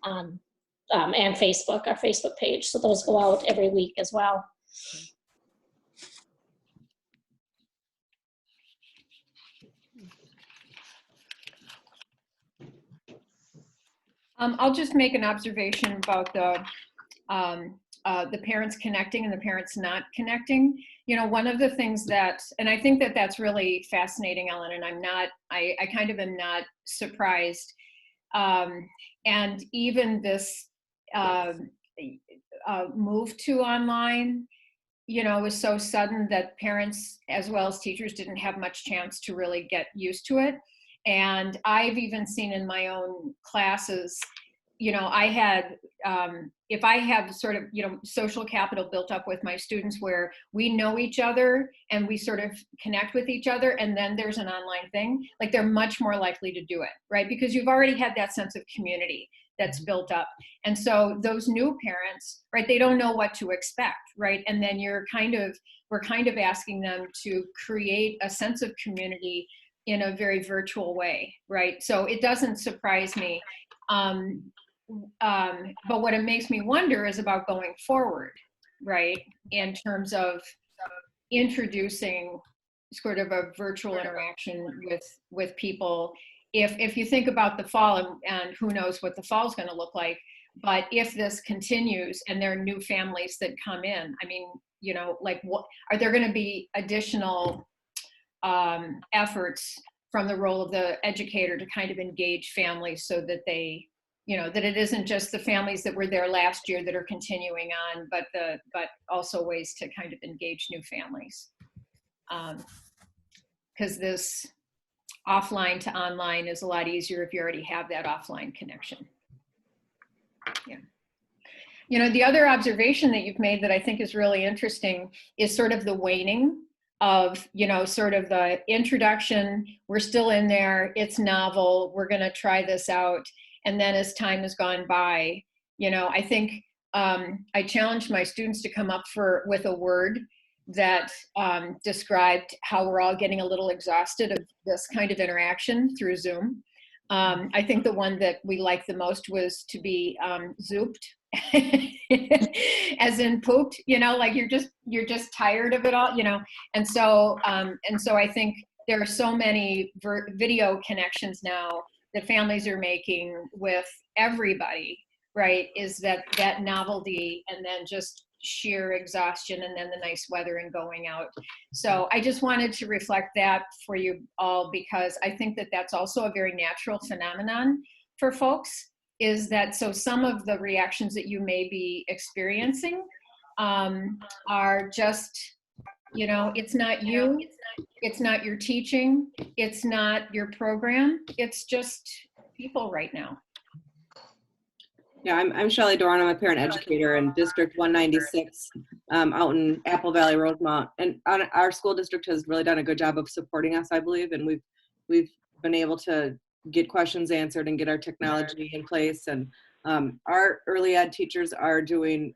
on and Facebook, our Facebook page. So those go out every week as well. I'll just make an observation about the parents connecting and the parents not connecting. You know, one of the things that, and I think that that's really fascinating, Ellen, and I kind of am not surprised. And even this move to online, you know, was so sudden that parents as well as teachers didn't have much chance to really get used to it. And I've even seen in my own classes, you know, I had, if I have sort of, you know, social capital built up with my students where we know each other and we sort of connect with each other, and then there's an online thing, like they're much more likely to do it, right? Because you've already had that sense of community that's built up. And so those new parents, right, they don't know what to expect, right? And then we're kind of asking them to create a sense of community in a very virtual way, right? So it doesn't surprise me. But what it makes me wonder is about going forward, right? In terms of introducing sort of a virtual interaction with people. If you think about the fall, and who knows what the fall is going to look like, but if this continues and there are new families that come in, I mean, you know, like what are there going to be additional efforts from the role of the educator to kind of engage families so that they, you know, that it isn't just the families that were there last year that are continuing on, but also ways to kind of engage new families. Because this offline to online is a lot easier if you already have that offline connection. Yeah. You know, the other observation that you've made that I think is really interesting is sort of the waning of, you know, sort of the introduction, we're still in there, it's novel, we're going to try this out. And then as time has gone by, you know, I think I challenged my students to come up with a word that described how we're all getting a little exhausted of this kind of interaction through Zoom. I think the one that we liked the most was to be zooped, as in pooped, you know, like you're just tired of it all, you know. And so I think there are so many video connections now that families are making with everybody, right? Is that novelty and then just sheer exhaustion and then the nice weather and going out. So I just wanted to reflect that for you all, because I think that that's also a very natural phenomenon for folks, is that so some of the reactions that you may be experiencing are just, you know, it's not you, it's not your teaching, it's not your program, it's just people right now. Yeah, I'm Shelley Dorn. I'm a parent educator in District 196 out in Apple Valley, Rosemount. And our school district has really done a good job of supporting us, I believe. And we've been able to get questions answered and get our technology in place. And our early ed teachers are doing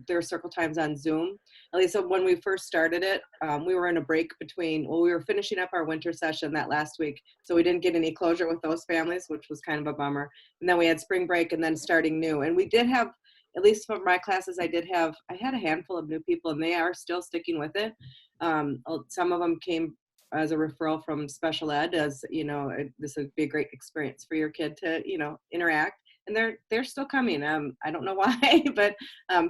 their circle times on Zoom. At least when we first started it, we were in a break between, well, we were finishing up our winter session that last week, so we didn't get any closure with those families, which was kind of a bummer. And then we had spring break and then starting new. And we did have, at least for my classes, I had a handful of new people, and they are still sticking with it. Some of them came as a referral from special ed, as, you know, this would be a great experience for your kid to, you know, interact. And they're still coming. I don't know why, but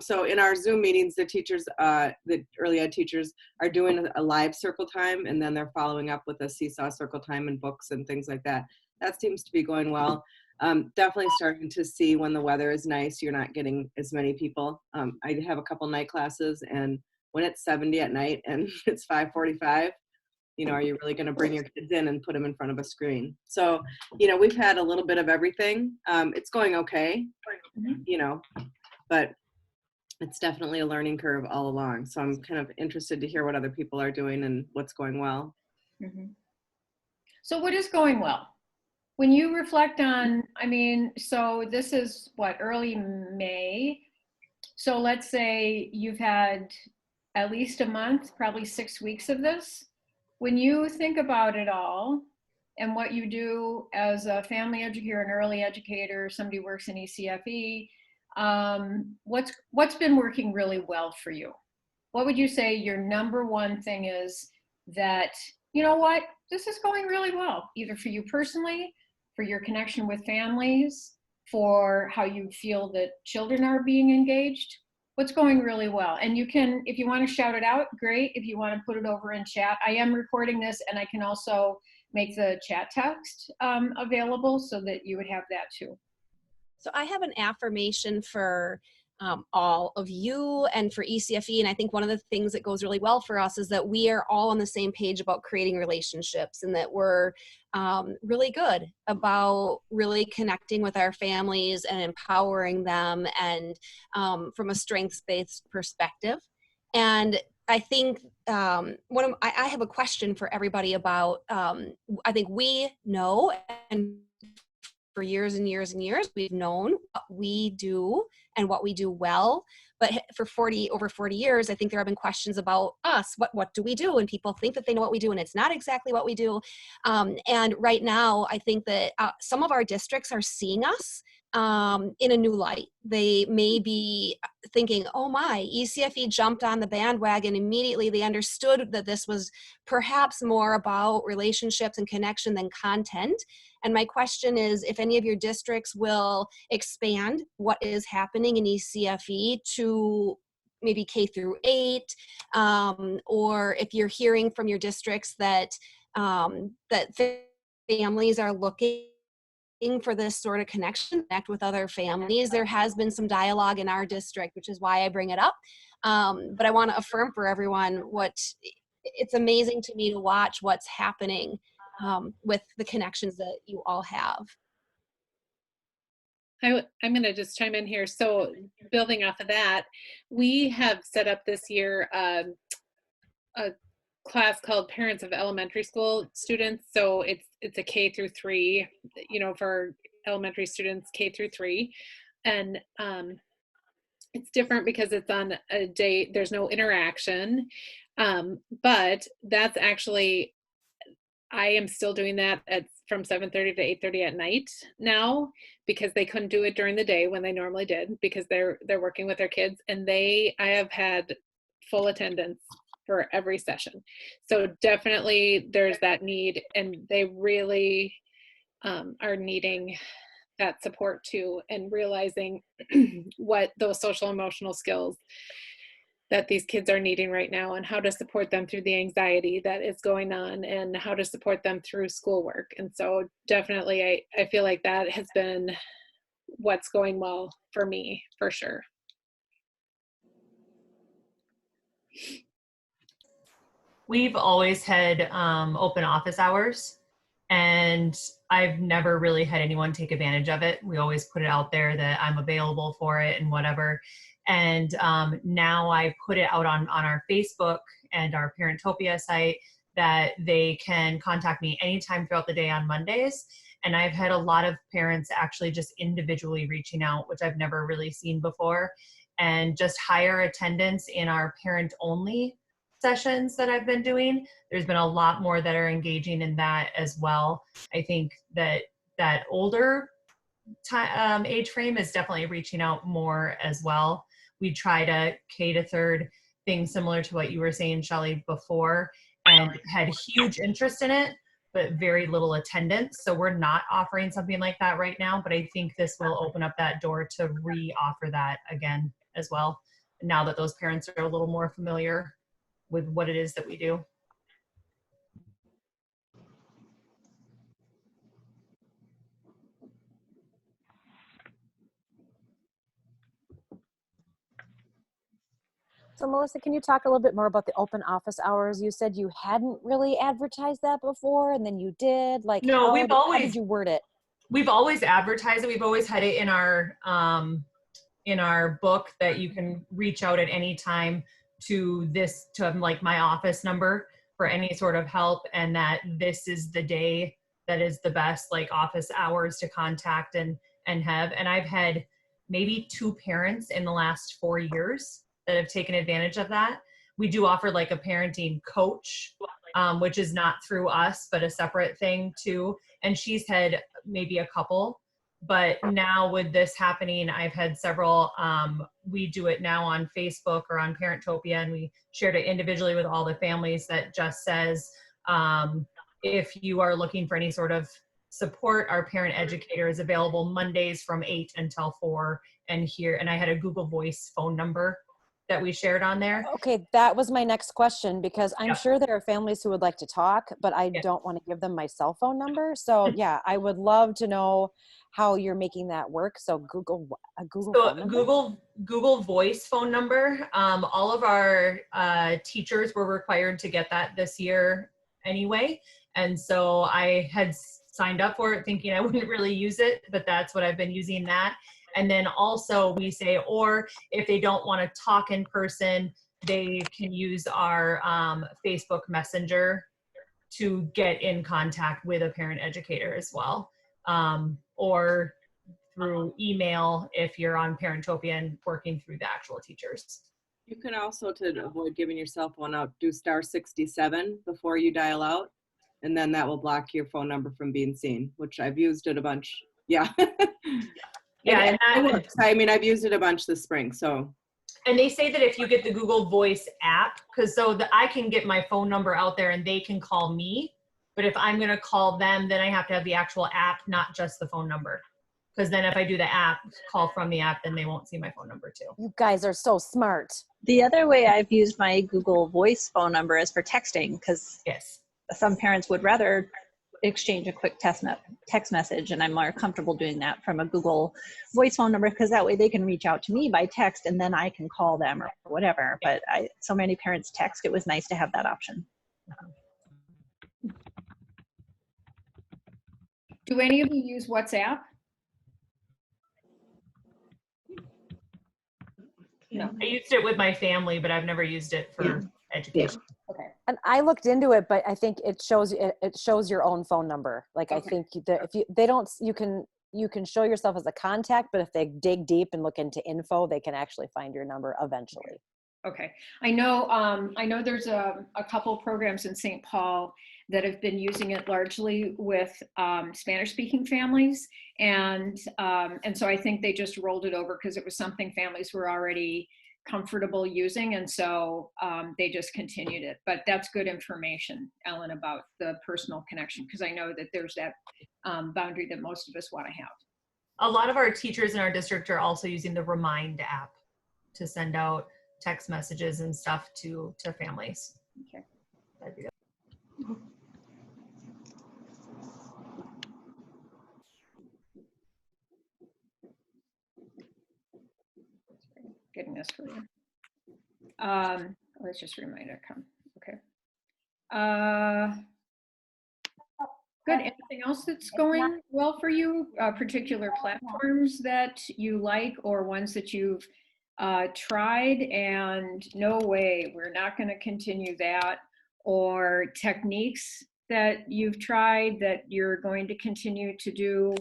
so in our Zoom meetings, the teachers, the early ed teachers are doing a live circle time, and then they're following up with a seesaw circle time and books and things like that. That seems to be going well. Definitely starting to see when the weather is nice, you're not getting as many people. I have a couple night classes, and when it's 70 at night and it's 5:45, you know, are you really going to bring your kids in and put them in front of a screen? So, you know, we've had a little bit of everything. It's going okay, you know, but it's definitely a learning curve all along. So I'm kind of interested to hear what other people are doing and what's going well. Mm-hmm. So what is going well? When you reflect on, I mean, so this is what, early May. So let's say you've had at least a month, probably 6 weeks of this. When you think about it all, and what you do as a family educator, an early educator, somebody who works in ECFE, what's been working really well for you? What would you say your number one thing is that, you know what, this is going really well, either for you personally, for your connection with families, for how you feel that children are being engaged? What's going really well? And you can, if you want to shout it out, great. If you want to put it over in chat, I am recording this, and I can also make the chat text available so that you would have that too. So I have an affirmation for all of you and for ECFE. And I think one of the things that goes really well for us is that we are all on the same page about creating relationships, and that we're really good about really connecting with our families and empowering them, and from a strengths-based perspective. And I think I have a question for everybody about, I think we know, and for years and years and years, we've known what we do and what we do well. But for over 40 years, I think there have been questions about us. What do we do? And people think that they know what we do, and it's not exactly what we do. And right now, I think that some of our districts are seeing us in a new light. They may be thinking, oh my, ECFE jumped on the bandwagon immediately. They understood that this was perhaps more about relationships and connection than content. And my question is, if any of your districts will expand what is happening in ECFE to maybe K through 8, or if you're hearing from your districts that families are looking for this sort of connection, connect with other families. There has been some dialogue in our district, which is why I bring it up. But I want to affirm for everyone it's amazing to me to watch what's happening with the connections that you all have. I'm going to just chime in here. So building off of that, we have set up this year a class called Parents of Elementary School Students. So it's a K through 3, for elementary students K through 3. And it's different because it's on a day, there's no interaction. But that's actually, I am still doing that from 7:30 to 8:30 at night now, because they couldn't do it during the day when they normally did, because they're working with their kids, and I have had full attendance for every session. So definitely there's that need, and they really are needing that support too, and realizing what those social emotional skills that these kids are needing right now, and how to support them through the anxiety that is going on, and how to support them through schoolwork. And so definitely I feel like that has been what's going well for me, for sure. We've always had open office hours, and I've never really had anyone take advantage of it. We always put it out there that I'm available for it and whatever. And now I put it out on our Facebook and our Parentopia site that they can contact me anytime throughout the day on Mondays. And I've had a lot of parents actually just individually reaching out, which I've never really seen before, and just higher attendance in our parent-only sessions that I've been doing. There's been a lot more that are engaging in that as well. I think that older age frame is definitely reaching out more as well. We tried a K to 3rd thing similar to what you were saying, Shelley, before, and had huge interest in it, but very little attendance. So we're not offering something like that right now, but I think this will open up that door to re-offer that again as well, now that those parents are a little more familiar with what it is that we do. So Melissa, can you talk a little bit more about the open office hours? You said you hadn't really advertised that before, and then you did. Like, no, how did you word it? We've always advertised it. We've always had it in our book that you can reach out at any time to like my office number for any sort of help, and that this is the day that is the best like office hours to contact and have. And I've had maybe 2 parents in the last 4 years that have taken advantage of that. We do offer like a parenting coach which is not through us, but a separate thing too. And she's had maybe a couple. But now with this happening, I've had several. We do it now on Facebook or on Parentopia, and we shared it individually with all the families that just says, if you are looking for any sort of support, our parent educator is available Mondays from 8 until 4. And I had a Google Voice phone number that we shared on there. Okay, that was my next question, because I'm Yeah. sure there are families who would like to talk, but I Yeah. don't want to give them my cell phone number. So yeah, I would love to know how you're making that work. So Google phone So number? Google Voice phone number. All of our teachers were required to get that this year anyway. And so I had signed up for it thinking I wouldn't really use it, but that's what I've been using that. And then also we say, or if they don't want to talk in person, they can use our Facebook Messenger to get in contact with a parent educator as well. Or through email if you're on Parentopia and working through the actual teachers. You can also, to avoid giving your cell phone out, do *67 before you dial out, and then that will block your phone number from being seen, which I've used it a bunch. Yeah. Yeah, and it works. I mean, I've used it a bunch this spring, so. And they say that if you get the Google Voice app, because I can get my phone number out there and they can call me, but if I'm going to call them, then I have to have the actual app, not just the phone number. Because then if I do the app, call from the app, then they won't see my phone number too. You guys are so smart. The other way I've used my Google Voice phone number is for texting, because Yes. some parents would rather exchange a quick text message, and I'm more comfortable doing that from a Google Voice phone number, because that way they can reach out to me by text and then I can call them or whatever. But so many parents text, it was nice to have that option. Do any of you use WhatsApp? No. I used it with my family, but I've never used it for education. Okay. And I looked into it, but I think it shows your own phone number. Like, I think that if they don't, you can show yourself as a contact, but if they dig deep and look into info, they can actually find your number eventually. Okay. I know there's a couple programs in St. Paul that have been using it largely with Spanish-speaking families, and so I think they just rolled it over because it was something families were already comfortable using, and so they just continued it. But that's good information, Ellen, about the personal connection, because I know that there's that boundary that most of us want to have. A lot of our teachers in our district are also using the Remind app to send out text messages and stuff to families. Okay. Getting this for you. Let's just remind it come. Okay. Good. Anything else that's going well for you? Particular platforms that you like, or ones that you've tried and no way, we're not going to continue that, or techniques that you've tried that you're going to continue to do,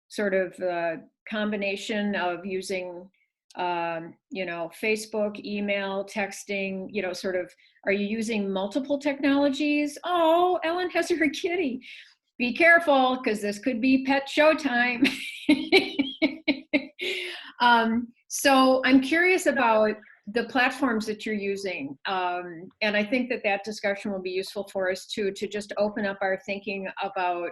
sort of a combination of using Facebook, email, texting, sort of, are you using multiple technologies? Oh, Ellen has her kitty. Be careful, because this could be pet show time. So I'm curious about the platforms that you're using. And I think that discussion will be useful for us too, to just open up our thinking about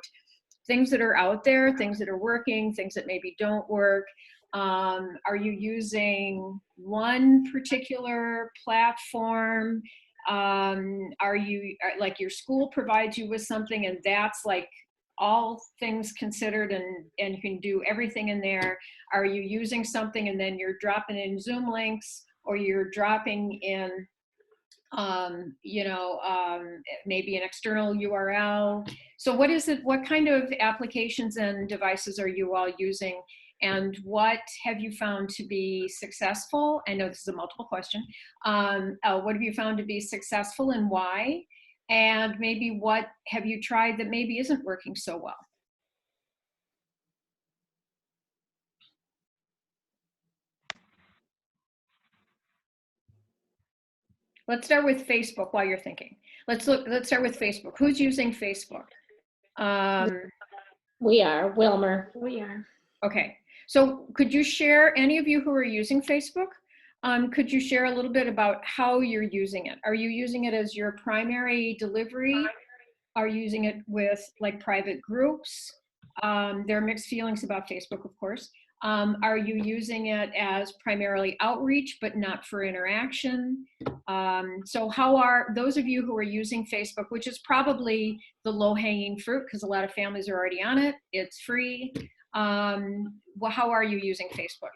things that are out there, things that are working, things that maybe don't work. Are you using one particular platform? Are you, like, your school provides you with something and that's like all things considered and you can do everything in there? Are you using something and then you're dropping in Zoom links, or you're dropping in maybe an external URL? So what is it, what kind of applications and devices are you all using, and what have you found to be successful? I know this is a multiple question. What have you found to be successful and why? And maybe what have you tried that maybe isn't working so well? Let's start with Facebook while you're thinking. Let's start with Facebook. Who's using Facebook? We are, Wilmer. We are. Okay, so could you share, any of you who are using Facebook, could you share a little bit about how you're using it? Are you using it as your primary delivery? Are you using it with like private groups? There are mixed feelings about Facebook, of course. Are you using it as primarily outreach, but not for interaction? So how are those of you who are using Facebook, which is probably the low-hanging fruit because a lot of families are already on it, it's free. Well, how are you using Facebook?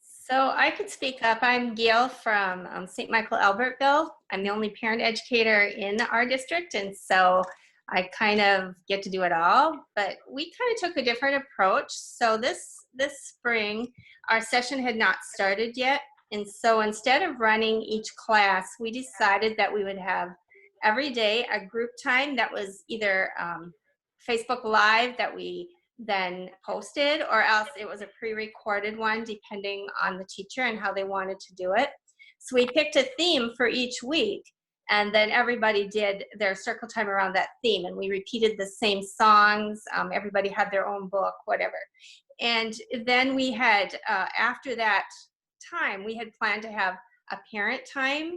So I could speak up. I'm Gail from St. Michael Albertville. I'm the only parent educator in our district, and so I kind of get to do it all. But we kind of took a different approach. So this spring, our session had not started yet, and so instead of running each class, we decided that we would have every day a group time that was either Facebook Live that we then posted, or else it was a pre-recorded one depending on the teacher and how they wanted to do it. So we picked a theme for each week, and then everybody did their circle time around that theme, and we repeated the same songs. Everybody had their own book, whatever. And then we had, after that time, we had planned to have a parent time,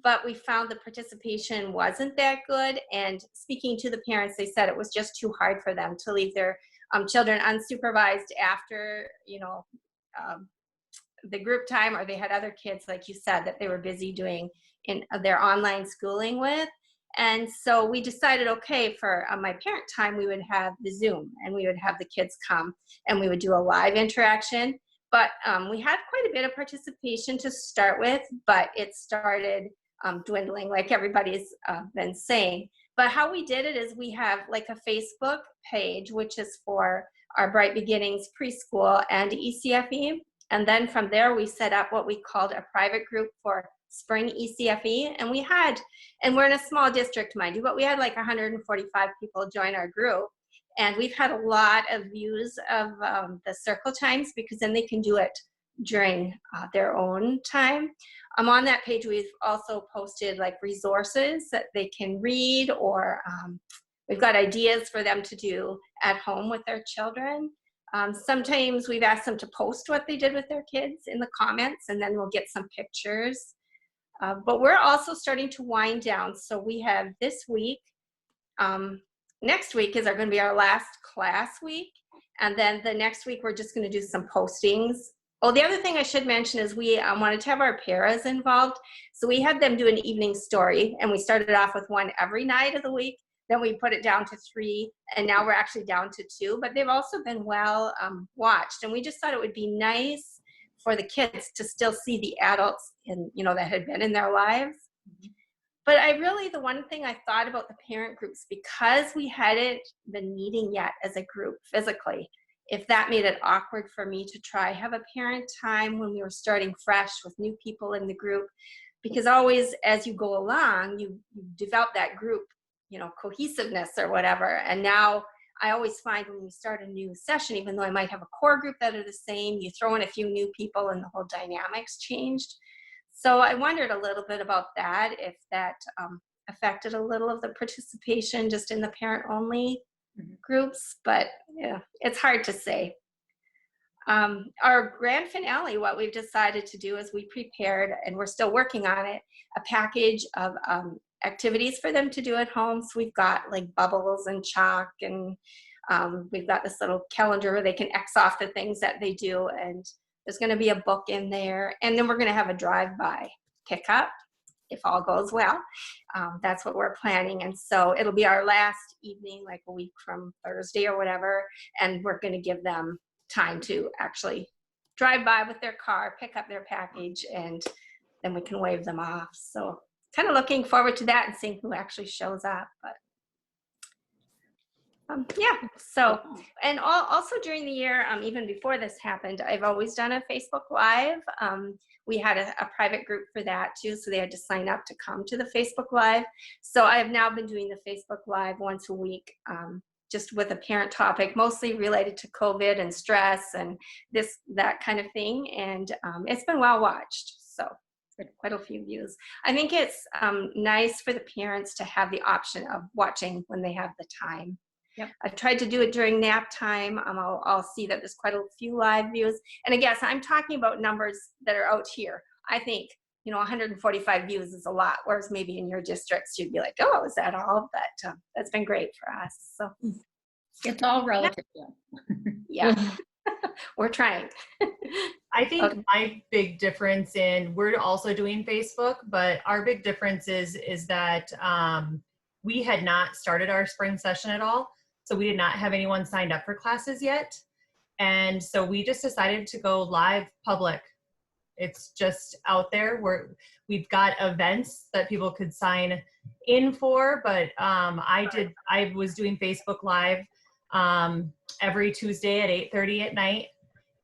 but we found the participation wasn't that good. And speaking to the parents, they said it was just too hard for them to leave their children unsupervised after, the group time, or they had other kids, like you said, that they were busy doing in their online schooling with. And so we decided, okay, for my parent time, we would have the Zoom, and we would have the kids come and we would do a live interaction. But we had quite a bit of participation to start with, but it started dwindling, like everybody's been saying. But how we did it is we have like a Facebook page, which is for our Bright Beginnings preschool and ECFE. And then from there, we set up what we called a private group for spring ECFE. And we're in a small district, mind you, but we had like 145 people join our group. And we've had a lot of views of the circle times, because then they can do it during their own time. On that page, we've also posted like resources that they can read, or we've got ideas for them to do at home with their children. Sometimes we've asked them to post what they did with their kids in the comments, and then we'll get some pictures. But we're also starting to wind down. So we have this week, next week is going to be our last class week. And then the next week, we're just going to do some postings. Oh, the other thing I should mention is we wanted to have our paras involved. So we had them do an evening story, and we started off with one every night of the week. Then we put it down to 3, and now we're actually down to 2. But they've also been well watched, and we just thought it would be nice for the kids to still see the adults that had been in their lives. But the one thing I thought about the parent groups, because we hadn't been meeting yet as a group physically, if that made it awkward for me to try have a parent time when we were starting fresh with new people in the group, because always as you go along, you develop that group, cohesiveness or whatever. And now I always find when we start a new session, even though I might have a core group that are the same, you throw in a few new people and the whole dynamics changed. So I wondered a little bit about that, if that affected a little of the participation just in the parent-only groups, but yeah, it's hard to say. Our grand finale, what we've decided to do is we prepared, and we're still working on it, a package of activities for them to do at home. So we've got like bubbles and chalk, and we've got this little calendar where they can X off the things that they do, and there's going to be a book in there, and then we're going to have a drive-by pickup if all goes well. That's what we're planning. And so it'll be our last evening, like a week from Thursday or whatever, and we're going to give them time to actually drive by with their car, pick up their package, and then we can wave them off. So kind of looking forward to that and seeing who actually shows up. But yeah, so, and also during the year, even before this happened, I've always done a Facebook Live. We had a private group for that too, so they had to sign up to come to the Facebook Live. So I have now been doing the Facebook Live once a week, just with a parent topic, mostly related to COVID and stress and that kind of thing. And it's been well watched. So quite a few views. I think it's nice for the parents to have the option of watching when they have the time. Yep. I've tried to do it during nap time. I'll see that there's quite a few live views. And I guess I'm talking about numbers that are out here. I think, 145 views is a lot, whereas maybe in your districts, you'd be like, oh, is that all? But that's been great for us. So It's all relative. yeah, we're trying. I think Okay. my big difference we're also doing Facebook, but our big difference is that we had not started our spring session at all. So we did not have anyone signed up for classes yet. And so we just decided to go live public. It's just out there we've got events that people could sign in for, but I was doing Facebook Live every Tuesday at 8:30 at night.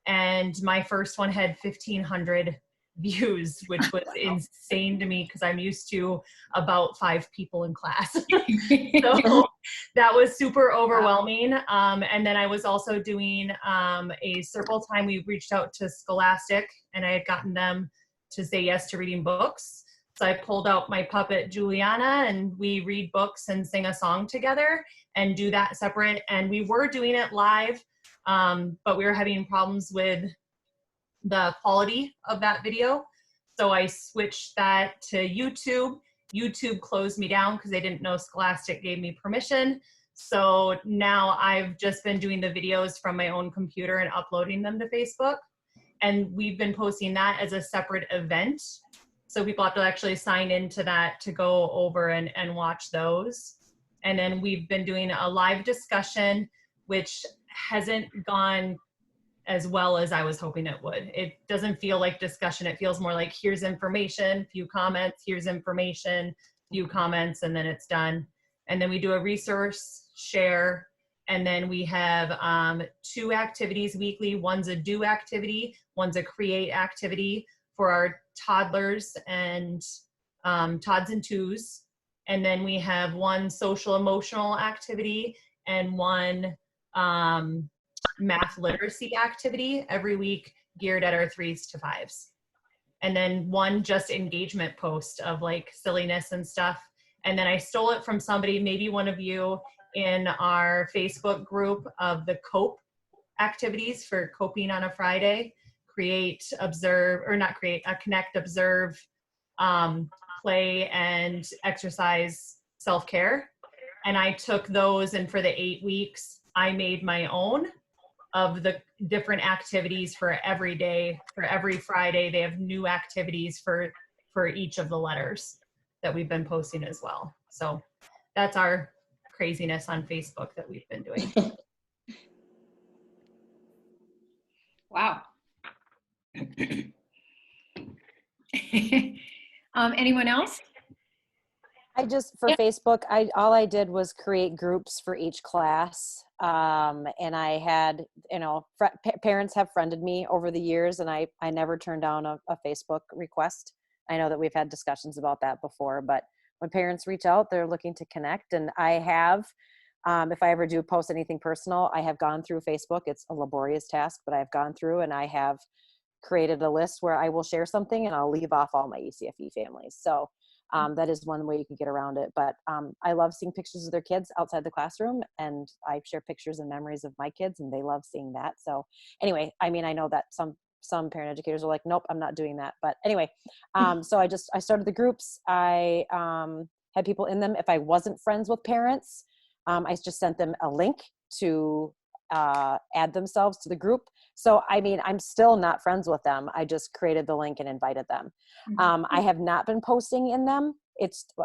And my first one had 1,500 views, which was insane to me because I'm used to about 5 people in class. So that was super overwhelming. And then I was also doing a circle time. We reached out to Scholastic, and I had gotten them to say yes to reading books. So I pulled out my puppet Juliana, and we read books and sing a song together and do that separate. And we were doing it live, but we were having problems with the quality of that video. So I switched that to YouTube. YouTube closed me down because they didn't know Scholastic gave me permission. So now I've just been doing the videos from my own computer and uploading them to Facebook. And we've been posting that as a separate event. So people have to actually sign into that to go over and watch those. And then we've been doing a live discussion, which hasn't gone as well as I was hoping it would. It doesn't feel like discussion. It feels more like here's information, few comments, here's information, few comments, and then it's done. And then we do a resource share. And then we have 2 activities weekly. One's a do activity, one's a create activity for our toddlers and tots and twos. And then we have one social emotional activity and one math literacy activity every week geared at our 3s to 5s. And then one just engagement post of like silliness and stuff. And then I stole it from somebody, maybe one of you in our Facebook group of the COPE activities for coping on a Friday, connect, observe, play, and exercise self-care. And I took those, and for the 8 weeks, I made my own of the different activities for every day. For every Friday, they have new activities for each of the letters that we've been posting as well. So that's our craziness on Facebook that we've been doing. Wow. Anyone else? For Facebook, all I did was create groups for each class. And I had, parents have friended me over the years, and I never turned down a Facebook request. I know that we've had discussions about that before, but when parents reach out, they're looking to connect. And I have, if I ever do post anything personal, I have gone through Facebook. It's a laborious task, but I've gone through and I have created a list where I will share something and I'll leave off all my ECFE families. So that is one way you can get around it. But I love seeing pictures of their kids outside the classroom, and I share pictures and memories of my kids, and they love seeing that. So anyway, I know that some parent educators are like, nope, I'm not doing that. But anyway, so I started the groups. I had people in them. If I wasn't friends with parents, I just sent them a link to add themselves to the group. So, I'm still not friends with them. I just created the link and invited them. I have not been posting in them.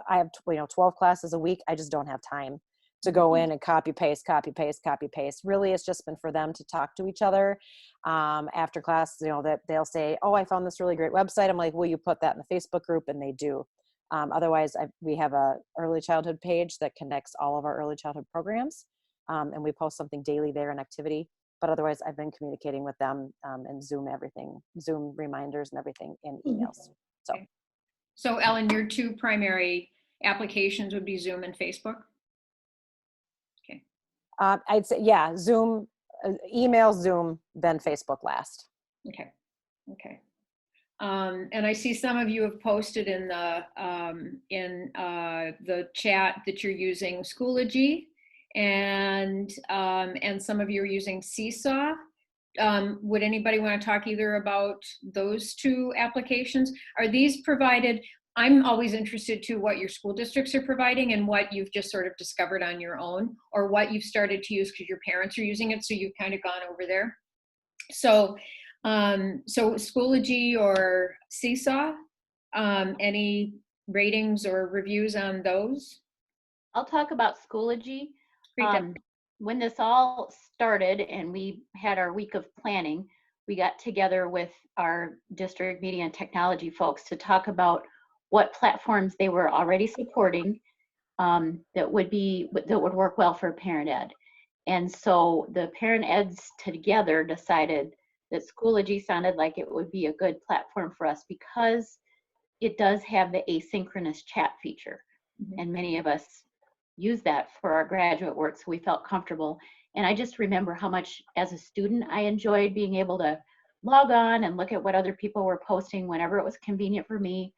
I have 12 classes a week. I just don't have time to go in and copy paste. Really, it's just been for them to talk to each other after class. That they'll say, "Oh, I found this really great website." I'm like, "Will you put that in the Facebook group?" And they do. Otherwise, we have a early childhood page that connects all of our early childhood programs, and we post something daily there, an activity. But otherwise, I've been communicating with them and Zoom reminders and everything in emails. So Ellen, your 2 primary applications would be Zoom and Facebook? Okay. I'd say, yeah, Zoom, email, Zoom, then Facebook last. Okay. And I see some of you have posted in the chat that you're using Schoology, and some of you are using Seesaw. Would anybody want to talk either about those two applications? Are these provided? I'm always interested to what your school districts are providing and what you've just sort of discovered on your own, or what you've started to use because your parents are using it, so you've kind of gone over there. So Schoology or Seesaw, any ratings or reviews on those? I'll talk about Schoology. Great. When this all started and we had our week of planning, we got together with our district media and technology folks to talk about what platforms they were already supporting that would work well for parent ed. And so the parent eds together decided that Schoology sounded like it would be a good platform for us because it does have the asynchronous chat feature. And many of us use that for our graduate work, so we felt comfortable. And I just remember how much as a student I enjoyed being able to log on and look at what other people were posting whenever it was convenient for me.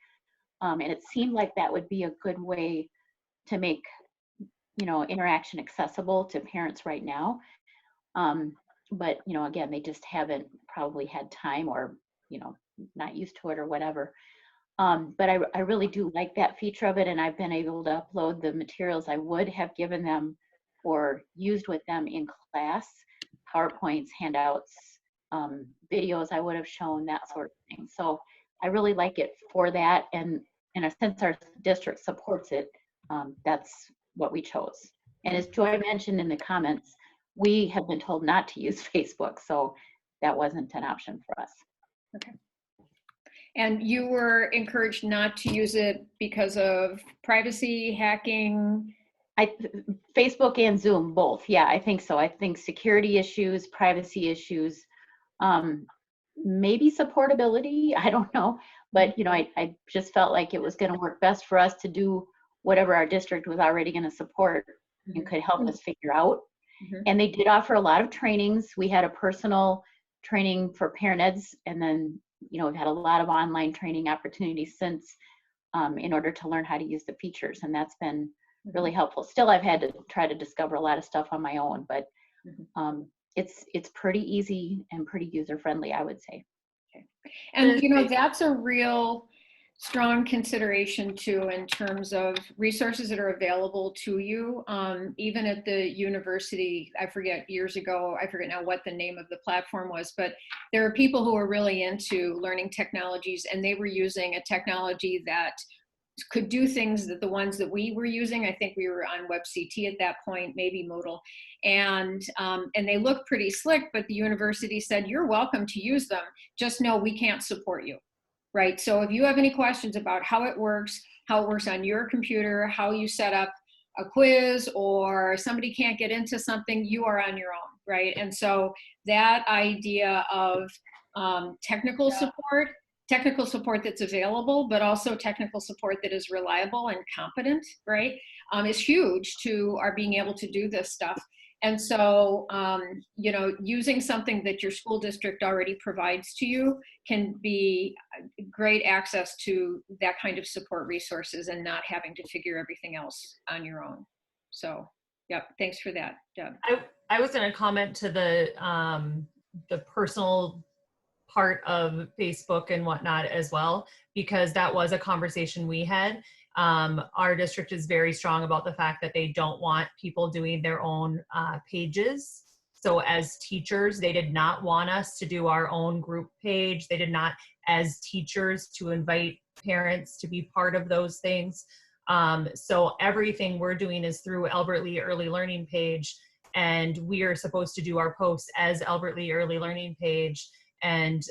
And it seemed like that would be a good way to make, interaction accessible to parents right now. But, again, they just haven't probably had time or, not used to it or whatever. But I really do like that feature of it, and I've been able to upload the materials I would have given them or used with them in class, PowerPoints, handouts, videos I would have shown, that sort of thing. So I really like it for that, and since our district supports it, that's what we chose. And as Joy mentioned in the comments, we have been told not to use Facebook, so that wasn't an option for us. Okay. And you were encouraged not to use it because of privacy, hacking? Facebook and Zoom, both. Yeah, I think so. I think security issues, privacy issues, maybe supportability, I don't know. But, I just felt like it was going to work best for us to do whatever our district was already going to support and could help us figure out. And they did offer a lot of trainings. We had a personal training for parent eds, and then, we've had a lot of online training opportunities since in order to learn how to use the features, and that's been really helpful. Still, I've had to try to discover a lot of stuff on my own, but it's pretty easy and pretty user-friendly, I would say. Okay. And, that's a real strong consideration too in terms of resources that are available to you. Even at the university, I forget now what the name of the platform was, but there are people who are really into learning technologies, and they were using a technology that could do things that the ones that we were using. I think we were on WebCT at that point, maybe Moodle, and they look pretty slick, but the university said, you're welcome to use them, just know we can't support you. Right. So if you have any questions about how it works on your computer, how you set up a quiz, or somebody can't get into something, you are on your own. Right. And so that idea of technical support that's available, but also technical support that is reliable and competent, right, is huge to our being able to do this stuff. And so, using something that your school district already provides to you can be great access to that kind of support resources and not having to figure everything else on your own. So, yep, thanks for that, Deb. I was going to comment to the personal part of Facebook and whatnot as well, because that was a conversation we had. Our district is very strong about the fact that they don't want people doing their own pages. So as teachers, they did not want us to do our own group page. They did not, as teachers, to invite parents to be part of those things. So everything we're doing is through Albert Lea Early Learning page, and we are supposed to do our posts as Albert Lea Early Learning page. And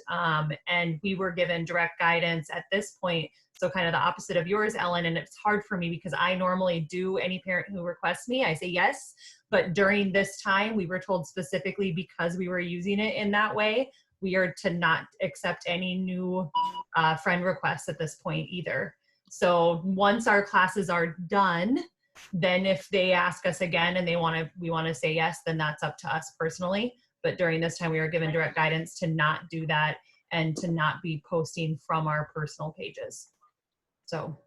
we were given direct guidance at this point. So kind of the opposite of yours, Ellen, and it's hard for me because I normally do any parent who requests me, I say yes. But during this time, we were told specifically because we were using it in that way, we are to not accept any new friend requests at this point either. So once our classes are done, then if they ask us again and we want to say yes, then that's up to us personally. But during this time, we were given direct guidance to not do that. and to not be posting from our personal pages. So.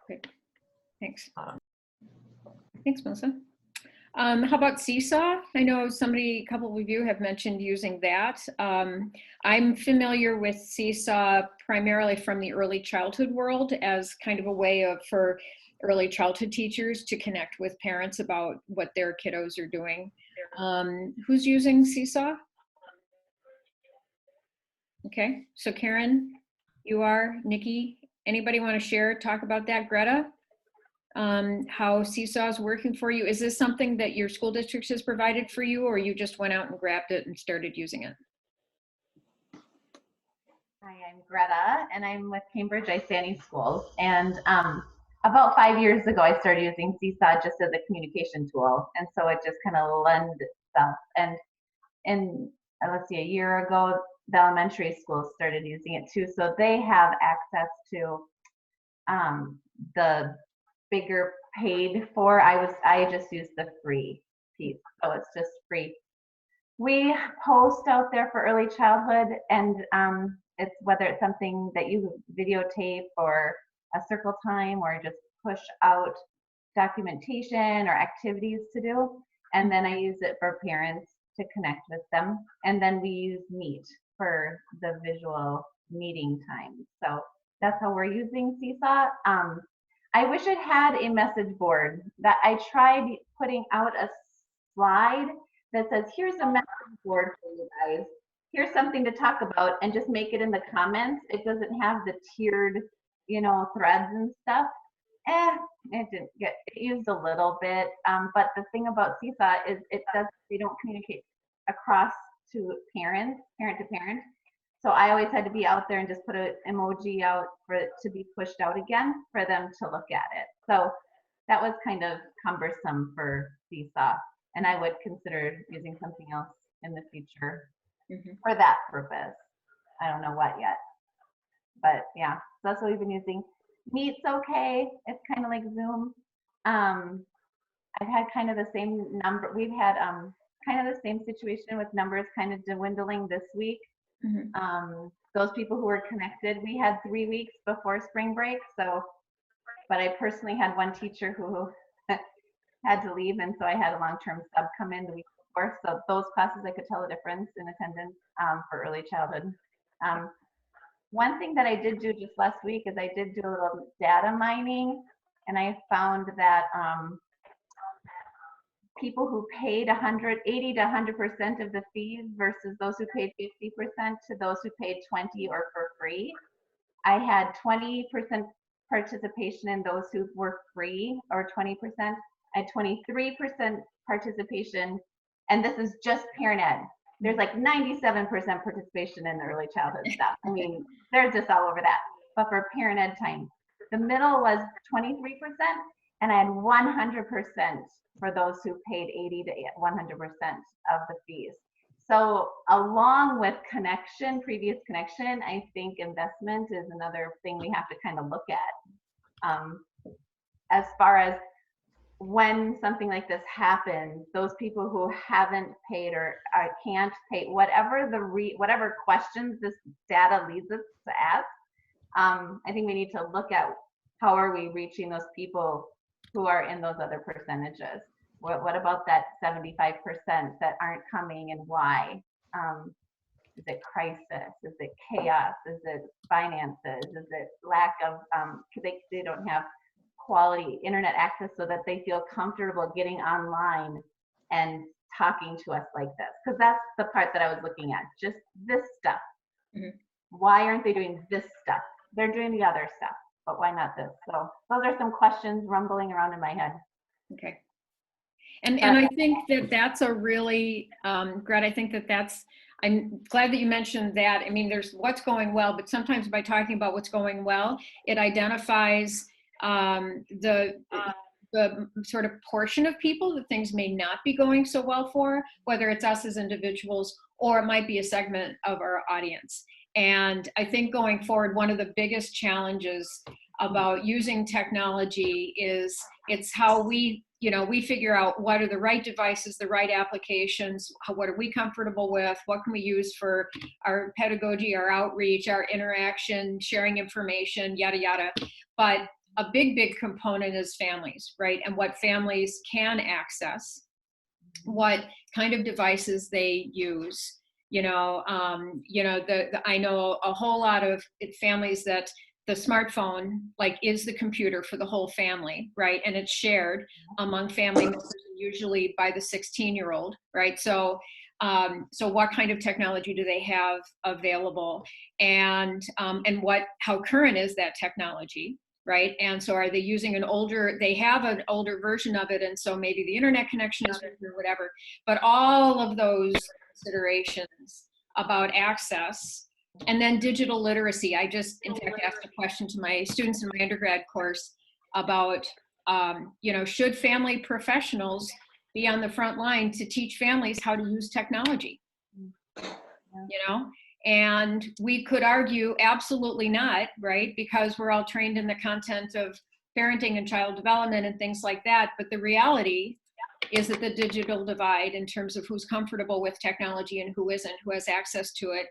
Great. Thanks. Thanks, Melissa. How about Seesaw? I know a couple of you have mentioned using that. I'm familiar with Seesaw primarily from the early childhood world as kind of a way for early childhood teachers to connect with parents about what their kiddos are doing. Who's using Seesaw? Okay, so Karen, you are. Nikki, anybody want to share, talk about that? Greta? How Seesaw is working for you. Is this something that your school district has provided for you, or you just went out and grabbed it and started using it? Hi, I'm Greta, and I'm with Cambridge Isani Schools. And about 5 years ago, I started using Seesaw just as a communication tool, and so it just kind of lent itself. And let's see, a year ago, the elementary schools started using it too, so they have access to the bigger paid for. I just used the free piece, so it's just free. We post out there for early childhood, and it's whether it's something that you videotape or a circle time or just push out documentation or activities to do, and then I use it for parents to connect with them, and then we use Meet for the visual meeting time. So that's how we're using Seesaw. I wish it had a message board. That I tried putting out a slide that says, here's a message board for you guys. Here's something to talk about, and just make it in the comments. It doesn't have the tiered, threads and stuff. It didn't get it used a little bit. But the thing about Seesaw is they don't communicate across to parent to parent. So I always had to be out there and just put an emoji out for it to be pushed out again for them to look at it. So that was kind of cumbersome for Seesaw, and I would consider using something else in the future for that purpose. I don't know what yet, but yeah, so that's what we've been using. Meet's okay. It's kind of like Zoom. I've had kind of the same number. We've had kind of the same situation with numbers kind of dwindling this week. Those people who were connected, we had 3 weeks before spring break. So, but I personally had one teacher who had to leave, and so I had a long-term sub come in the week before. So those classes, I could tell a difference in attendance for early childhood. One thing that I did do just last week is I did do a little data mining, and I found that people who paid 80 to 100% of the fees versus those who paid 50% to those who paid 20 or for free. I had 20% participation in those who were free, or 20%. I had 23% participation, and this is just parent ed. There's like 97% participation in the early childhood stuff. I mean, they're just all over that. But for parent ed time, the middle was 23%, and I had 100% for those who paid 80 to 100% of the fees. So along with previous connection, I think investment is another thing we have to kind of look at. As far as when something like this happens, those people who haven't paid or can't pay, whatever questions this data leads us to ask, I think we need to look at how are we reaching those people who are in those other percentages. What about that 75% that aren't coming, and why? Is it crisis? Is it chaos? Is it finances? Is it lack of, they don't have quality internet access so that they feel comfortable getting online and talking to us like this? Because that's the part that I was looking at, just this stuff. Why aren't they doing this stuff? They're doing the other stuff, but why not this? So those are some questions rumbling around in my head. Okay. And I think that that's a really, Greta, I think I'm glad that you mentioned that. I mean, there's what's going well, but sometimes by talking about what's going well, it identifies the sort of portion of people that things may not be going so well for, whether it's us as individuals or it might be a segment of our audience. And I think going forward, one of the biggest challenges about using technology is it's how we you know, we figure out what are the right devices, the right applications, what are we comfortable with, what can we use for our pedagogy, our outreach, our interaction, sharing information, yada, yada. But a big component is families, right? And what families can access, what kind of devices they use. I know a whole lot of families that the smartphone like is the computer for the whole family, right? And it's shared among family members, usually by the 16-year-old, right? So what kind of technology do they have available, and how current is that technology, right? And so are they using they have an older version of it, and so maybe the internet connection is weak or whatever. But all of those considerations about access, and then digital literacy. I just, in fact, asked a question to my students in my undergrad course about, should family professionals be on the front line to teach families how to use technology? And we could argue absolutely not, right? Because we're all trained in the content of parenting and child development and things like that. But the reality is that the digital divide in terms of who's comfortable with technology and who isn't, who has access to it,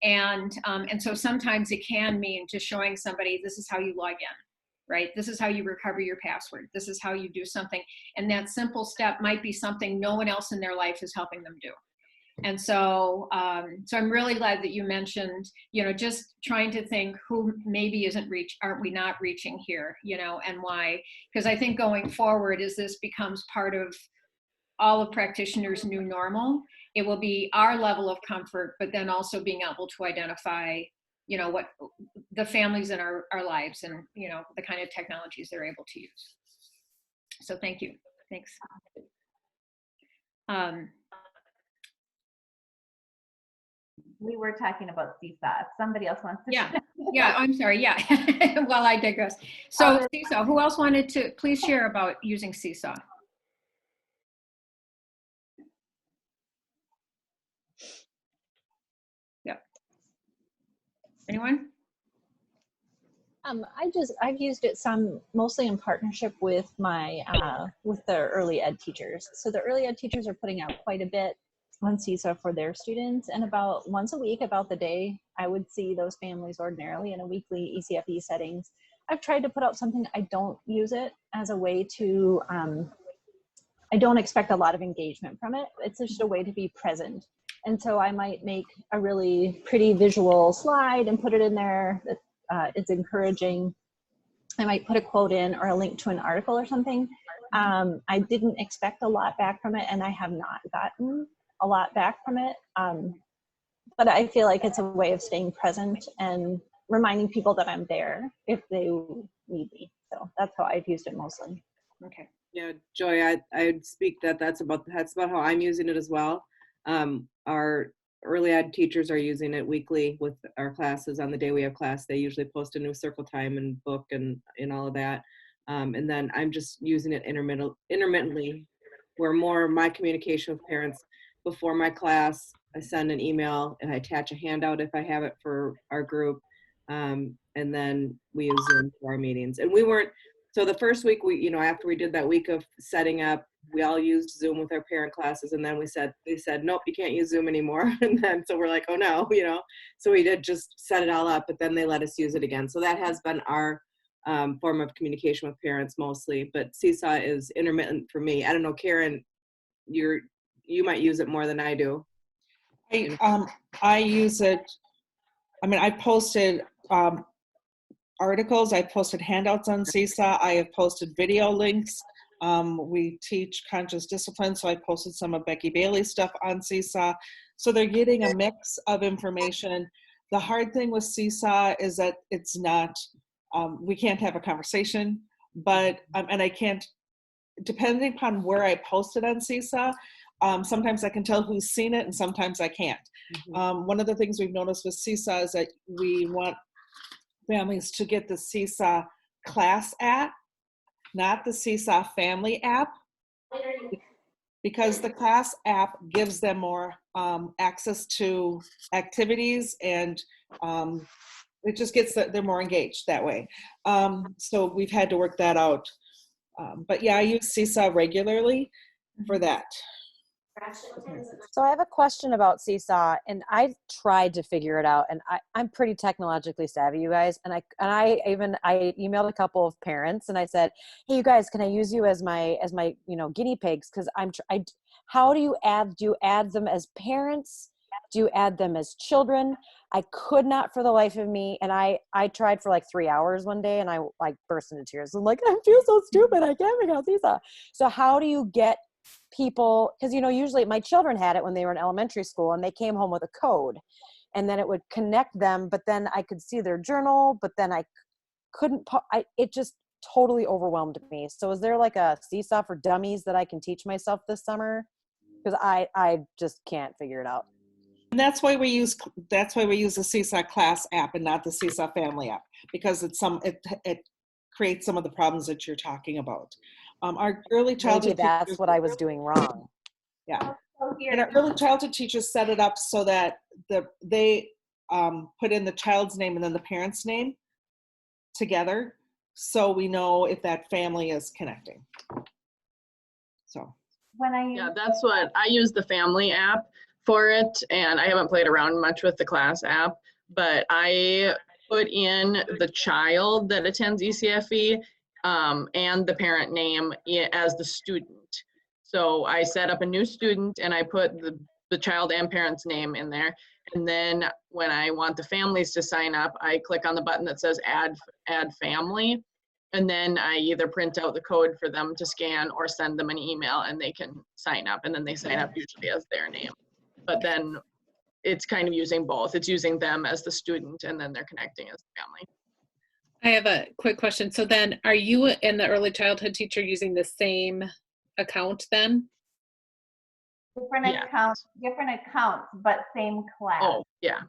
and so sometimes it can mean just showing somebody, this is how you log in, right? This is how you recover your password. This is how you do something. And that simple step might be something no one else in their life is helping them do. And so, so I'm really glad that you mentioned, just trying to think who maybe aren't we not reaching here, and why? Because I think going forward, as this becomes part of all of practitioners' new normal, it will be our level of comfort, but then also being able to identify, what the families in our lives and, the kind of technologies they're able to use. So thank you. Thanks. We were talking about Seesaw. If somebody else wants to. Yeah, I'm sorry. Yeah. Well, I digress. So Seesaw, who else wanted to please share about using Seesaw? Yeah. Anyone? I've used it mostly in partnership with with the early ed teachers. So the early ed teachers are putting out quite a bit on Seesaw for their students, and about once a week, about the day, I would see those families ordinarily in a weekly ECFE settings. I've tried to put out something. I don't use it as a way to, I don't expect a lot of engagement from it. It's just a way to be present. And so I might make a really pretty visual slide and put it in there that it's encouraging. I might put a quote in or a link to an article or something. I didn't expect a lot back from it, and I have not gotten a lot back from it. But I feel like it's a way of staying present and reminding people that I'm there if they need me. So that's how I've used it mostly. Okay. Yeah, Joy, I'd speak that's about how I'm using it as well. Our early ed teachers are using it weekly with our classes. On the day we have class, they usually post a new circle time and book and all of that. And then I'm just using it intermittently, where more of my communication with parents before my class, I send an email and I attach a handout if I have it for our group. And then we use Zoom for our meetings. And so the first week after we did that week of setting up, we all used Zoom with our parent classes. And then they said, nope, you can't use Zoom anymore. And then, so we're like, oh no, so we did just set it all up, but then they let us use it again. So that has been our form of communication with parents mostly, but Seesaw is intermittent for me. I don't know, Karen, you might use it more than I do. I use it. I mean, I posted articles. I posted handouts on Seesaw. I have posted video links. We teach conscious discipline, so I posted some of Becky Bailey's stuff on Seesaw. So they're getting a mix of information. The hard thing with Seesaw is that it's not, we can't have a conversation, but, and I can't, depending upon where I post it on Seesaw, sometimes I can tell who's seen it and sometimes I can't. Mm-hmm. One of the things we've noticed with Seesaw is that we want families to get the Seesaw class app, not the Seesaw family app, because the class app gives them more access to activities, and it just gets that they're more engaged that way. So we've had to work that out. But yeah, I use Seesaw regularly for that. So I have a question about Seesaw, and I tried to figure it out, and I'm pretty technologically savvy, you guys, and I emailed a couple of parents, and I said, hey, you guys, can I use you as my guinea pigs? Because how do you add them as parents? Do you add them as children? I could not for the life of me, and I tried for like 3 hours one day, and I like burst into tears. I'm like, I feel so stupid. I can't figure out Seesaw. So how do you get people, because usually my children had it when they were in elementary school, and they came home with a code, and then it would connect them, but then I could see their journal, but then I couldn't it just totally overwhelmed me. So is there like a Seesaw for dummies that I can teach myself this summer? Because I just can't figure it out. And that's why we use the Seesaw Class app and not the Seesaw Family app, because it creates some of the problems that you're talking about. Our early childhood Maybe that's teachers, what I was doing wrong. yeah, and our early childhood teachers set it up so that they put in the child's name and then the parent's name together, so we know if that family is connecting. So When that's what I use, the family app for it, and I haven't played around much with the class app, but I put in the child that attends ECFE and the parent name as the student. So I set up a new student and I put the child and parent's name in there. And then when I want the families to sign up, I click on the button that says add family. And then I either print out the code for them to scan or send them an email and they can sign up. And then they sign up usually as their name. But then it's kind of using both. It's using them as the student and then they're connecting as the family. I have a quick question. So then are you and the early childhood teacher using the same account then? Different accounts, but same class. Oh, yeah.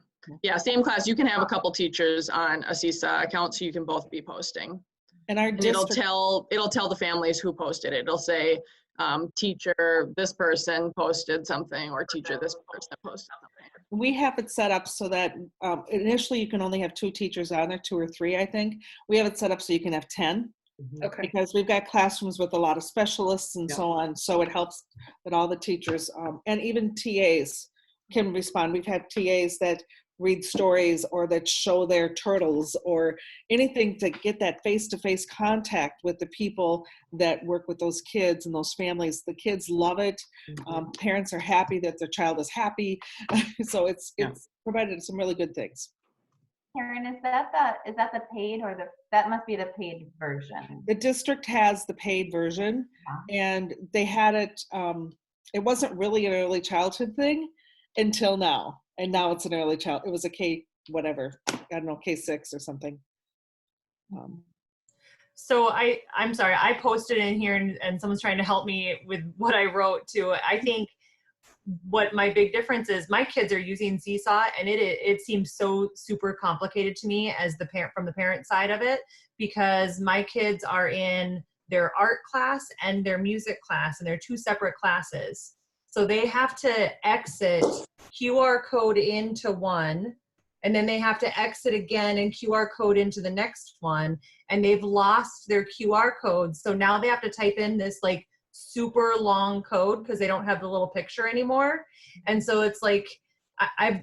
Yeah, same class. You can have a couple teachers on a Seesaw account so you can both be posting. And it'll tell the families who posted it. It'll say teacher, this person posted something, or teacher, this person posted something. We have it set up so that initially you can only have 2 teachers on there, 2 or 3, I think. We have it set up so you can have 10. Okay. Because we've got classrooms with a lot of specialists and so on. So it helps that all the teachers and even TAs can respond. We've had TAs that read stories or that show their turtles or anything to get that face-to-face contact with the people that work with those kids and those families. The kids love it. Parents are happy that their child is happy. So it's provided some really good things. Karen, is that the paid or that must be the paid version? The district has the paid version, and they had it. It wasn't really an early childhood thing until now, and now it's an early child. It was a K whatever, I don't know, K6 or something. So I'm sorry, I posted in here and someone's trying to help me with what I wrote too. I think what my big difference is, my kids are using Seesaw and it seems so super complicated to me as the parent, from the parent side of it, because my kids are in their art class and their music class, and they're 2 separate classes. So they have to exit QR code into one, and then they have to exit again and QR code into the next one, and they've lost their QR codes. So now they have to type in this like super long code because they don't have the little picture anymore. And so it's like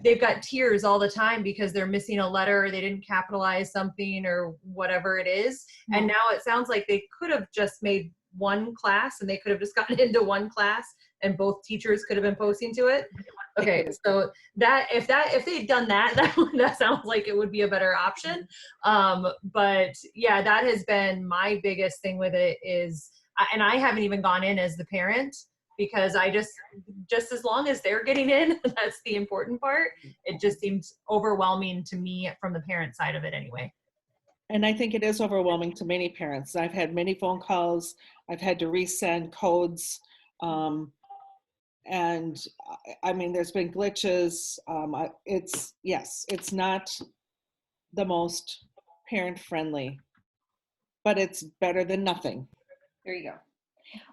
they've got tears all the time because they're missing a letter, or they didn't capitalize something or whatever it is. And now it sounds like they could have just made one class and they could have just gotten into one class and both teachers could have been posting to it. Okay, so if they'd done that, that sounds like it would be a better option. But yeah, that has been my biggest thing with it is, and I haven't even gone in as the parent, because I just as long as they're getting in, that's the important part. It just seems overwhelming to me from the parent side of it anyway. And I think it is overwhelming to many parents. I've had many phone calls. I've had to resend codes. And I mean, there's been glitches. It's not the most parent friendly, but it's better than nothing. There you go.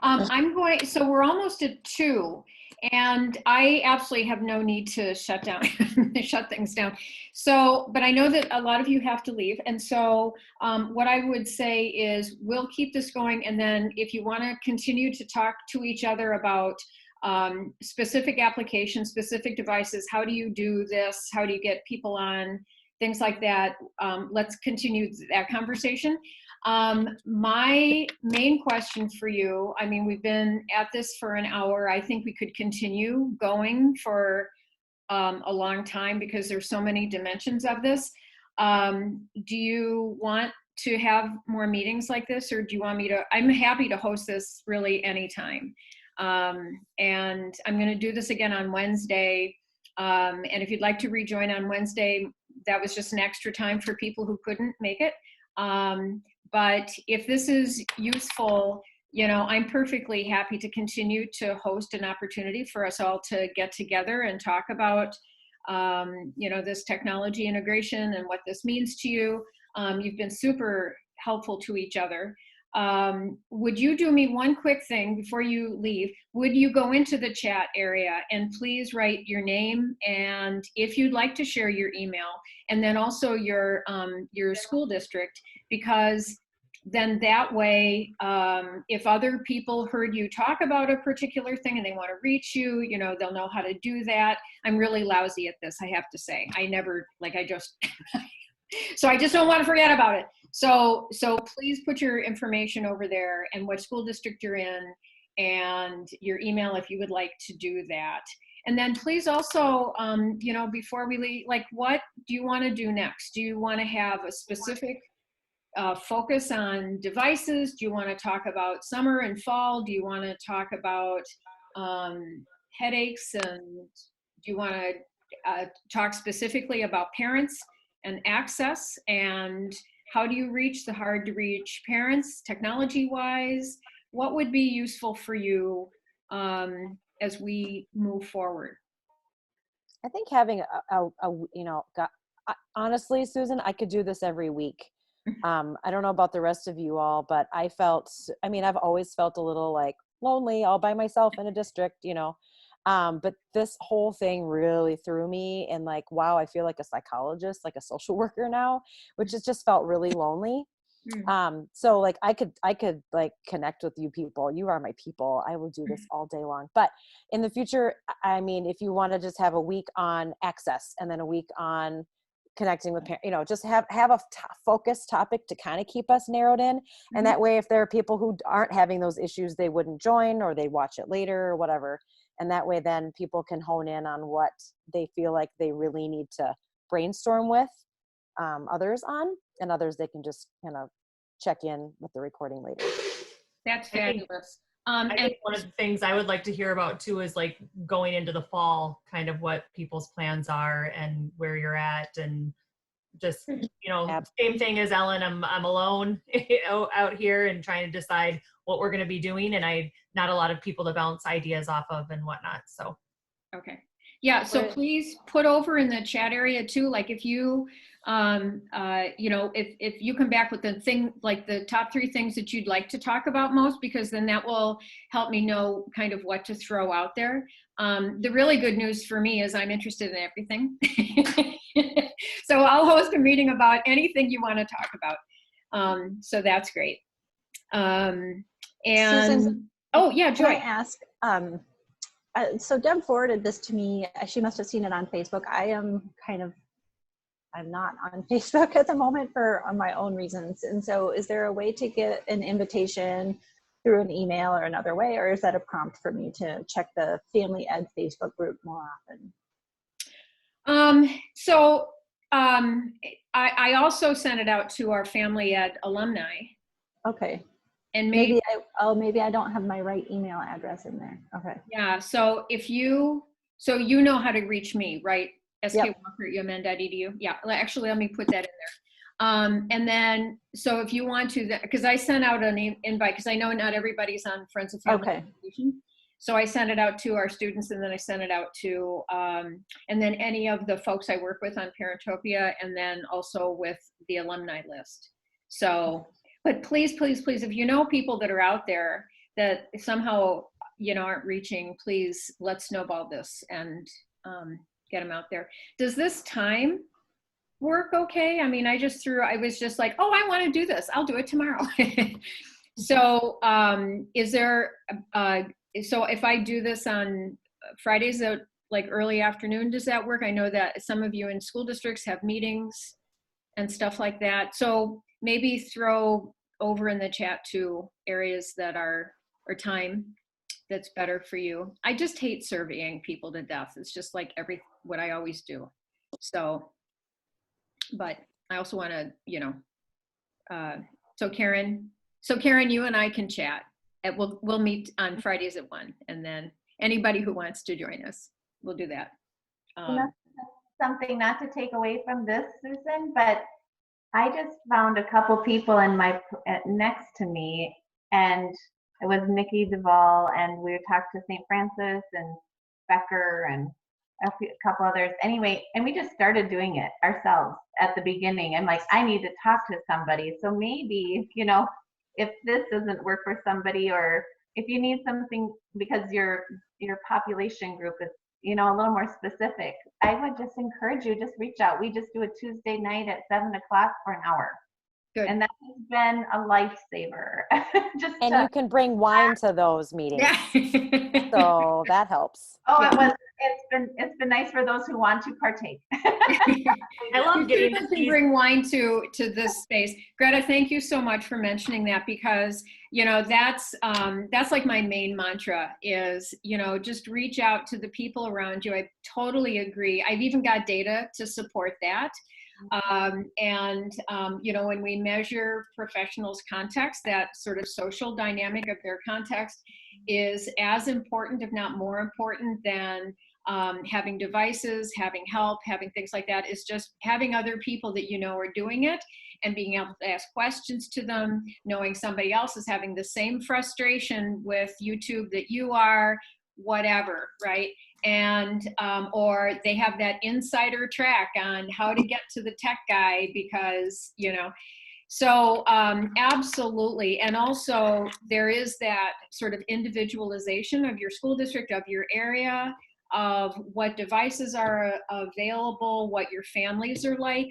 So we're almost at 2, and I absolutely have no need to shut things down. So, but I know that a lot of you have to leave. And so what I would say is we'll keep this going. And then if you want to continue to talk to each other about specific applications, specific devices, how do you do this? How do you get people on? Things like that. Let's continue that conversation. My main question for you, I mean, we've been at this for an hour. I think we could continue going for a long time because there's so many dimensions of this. Do you want to have more meetings like this, or do you want me to? I'm happy to host this really anytime. And I'm going to do this again on Wednesday. And if you'd like to rejoin on Wednesday, that was just an extra time for people who couldn't make it. But if this is useful, you know, I'm perfectly happy to continue to host an opportunity for us all to get together and talk about, you know, this technology integration and what this means to you. You've been super helpful to each other. Would you do me one quick thing before you leave? Would you go into the chat area and please write your name, and if you'd like to share your email, and then also your school district, because then that way, if other people heard you talk about a particular thing and they want to reach you, you know, they'll know how to do that. I'm really lousy at this, I have to say. So I just don't want to forget about it. So please put your information over there and what school district you're in and your email if you would like to do that. And then please also, you know, before we leave, like, what do you want to do next? Do you want to have a specific focus on devices? Do you want to talk about summer and fall? Do you want to talk about headaches? And do you want to talk specifically about parents and access? And how do you reach the hard to reach parents technology wise? What would be useful for you as we move forward? I think having you know, honestly, Susan, I could do this every week. I don't know about the rest of you all, but I've always felt a little like lonely all by myself in a district, you know. But this whole thing really threw me, and like, wow, I feel like a psychologist, like a social worker now, which has just felt really lonely. So like I could like connect with you people. You are my people. I will do this all day long. But in the future, I mean, if you want to just have a week on access and then a week on connecting with parents, you know, just have a focused topic to kind of keep us narrowed in. And that way, if there are people who aren't having those issues, they wouldn't join, or they watch it later or whatever. And that way, then people can hone in on what they feel like they really need to brainstorm with others on, and others they can just kind of check in with the recording later. That's fabulous. I think one of the things I would like to hear about too is like going into the fall, kind of what people's plans are and where you're at, and just, you know, same thing as Ellen. I'm alone out here and trying to decide what we're going to be doing, and not a lot of people to bounce ideas off of and whatnot. So okay, yeah. So please put over in the chat area too, like if you you know, if you come back with the thing, like the top 3 things that you'd like to talk about most, because then that will help me know kind of what to throw out there. The really good news for me is I'm interested in everything. So I'll host a meeting about anything you want to talk about. So that's great. And Susan, oh yeah, Joy. Can I ask, so Deb forwarded this to me. She must have seen it on Facebook. I'm not on Facebook at the moment on my own reasons. And so is there a way to get an invitation through an email or another way, or is that a prompt for me to check the Family Ed Facebook group more often? I also sent it out to our Family Ed alumni. Okay. And maybe I don't have my right email address in there. Okay. Yeah. So you know how to reach me, right? SKWalker@umn.edu. Yeah. Actually, let me put that in there. And then, so if you want to, because I sent out an invite, because I know not everybody's on Friends of Family Education. So I sent it out to our students, and then I sent it out to, and then any of the folks I work with on Parentopia, and then also with the alumni list. So, but please, please, please, if you know people that are out there, that somehow, aren't reaching, please let's snowball this and get them out there. Does this time work okay? I mean, I was just like, oh, I want to do this. I'll do it tomorrow. So is there, so if I do this on Fridays, like early afternoon, does that work? I know that some of you in school districts have meetings and stuff like that. So maybe throw over in the chat too areas that are, or time that's better for you. I just hate surveying people to death. It's just like what I always do. So, but I also want to, so Karen, you and I can chat. We'll meet on Fridays at 1, and then anybody who wants to join us, we'll do that. Something not to take away from this, Susan, but I just found a couple people next to me, and it was Nikki Duvall, and we talked to St. Francis and Becker and a couple others. Anyway, and we just started doing it ourselves at the beginning. I'm like, I need to talk to somebody. So maybe, if this doesn't work for somebody, or if you need something because your population group is, a little more specific, I would just encourage you, just reach out. We just do a Tuesday night at 7 o'clock for an hour. Good. And that has been a lifesaver. And you can bring wine to those meetings. Yeah. So that helps. Oh, it's been nice for those who want to partake. I love getting to bring wine to this space. Greta, thank you so much for mentioning that, because that's like my main mantra is, just reach out to the people around you. I totally agree. I've even got data to support that. When we measure professionals' context, that sort of social dynamic of their context is as important, if not more important, than having devices, having help, having things like that, is just having other people that are doing it and being able to ask questions to them, knowing somebody else is having the same frustration with YouTube that you are, whatever, right? And or they have that insider track on how to get to the tech guy because so absolutely. And also there is that sort of individualization of your school district, of your area, of what devices are available, what your families are like,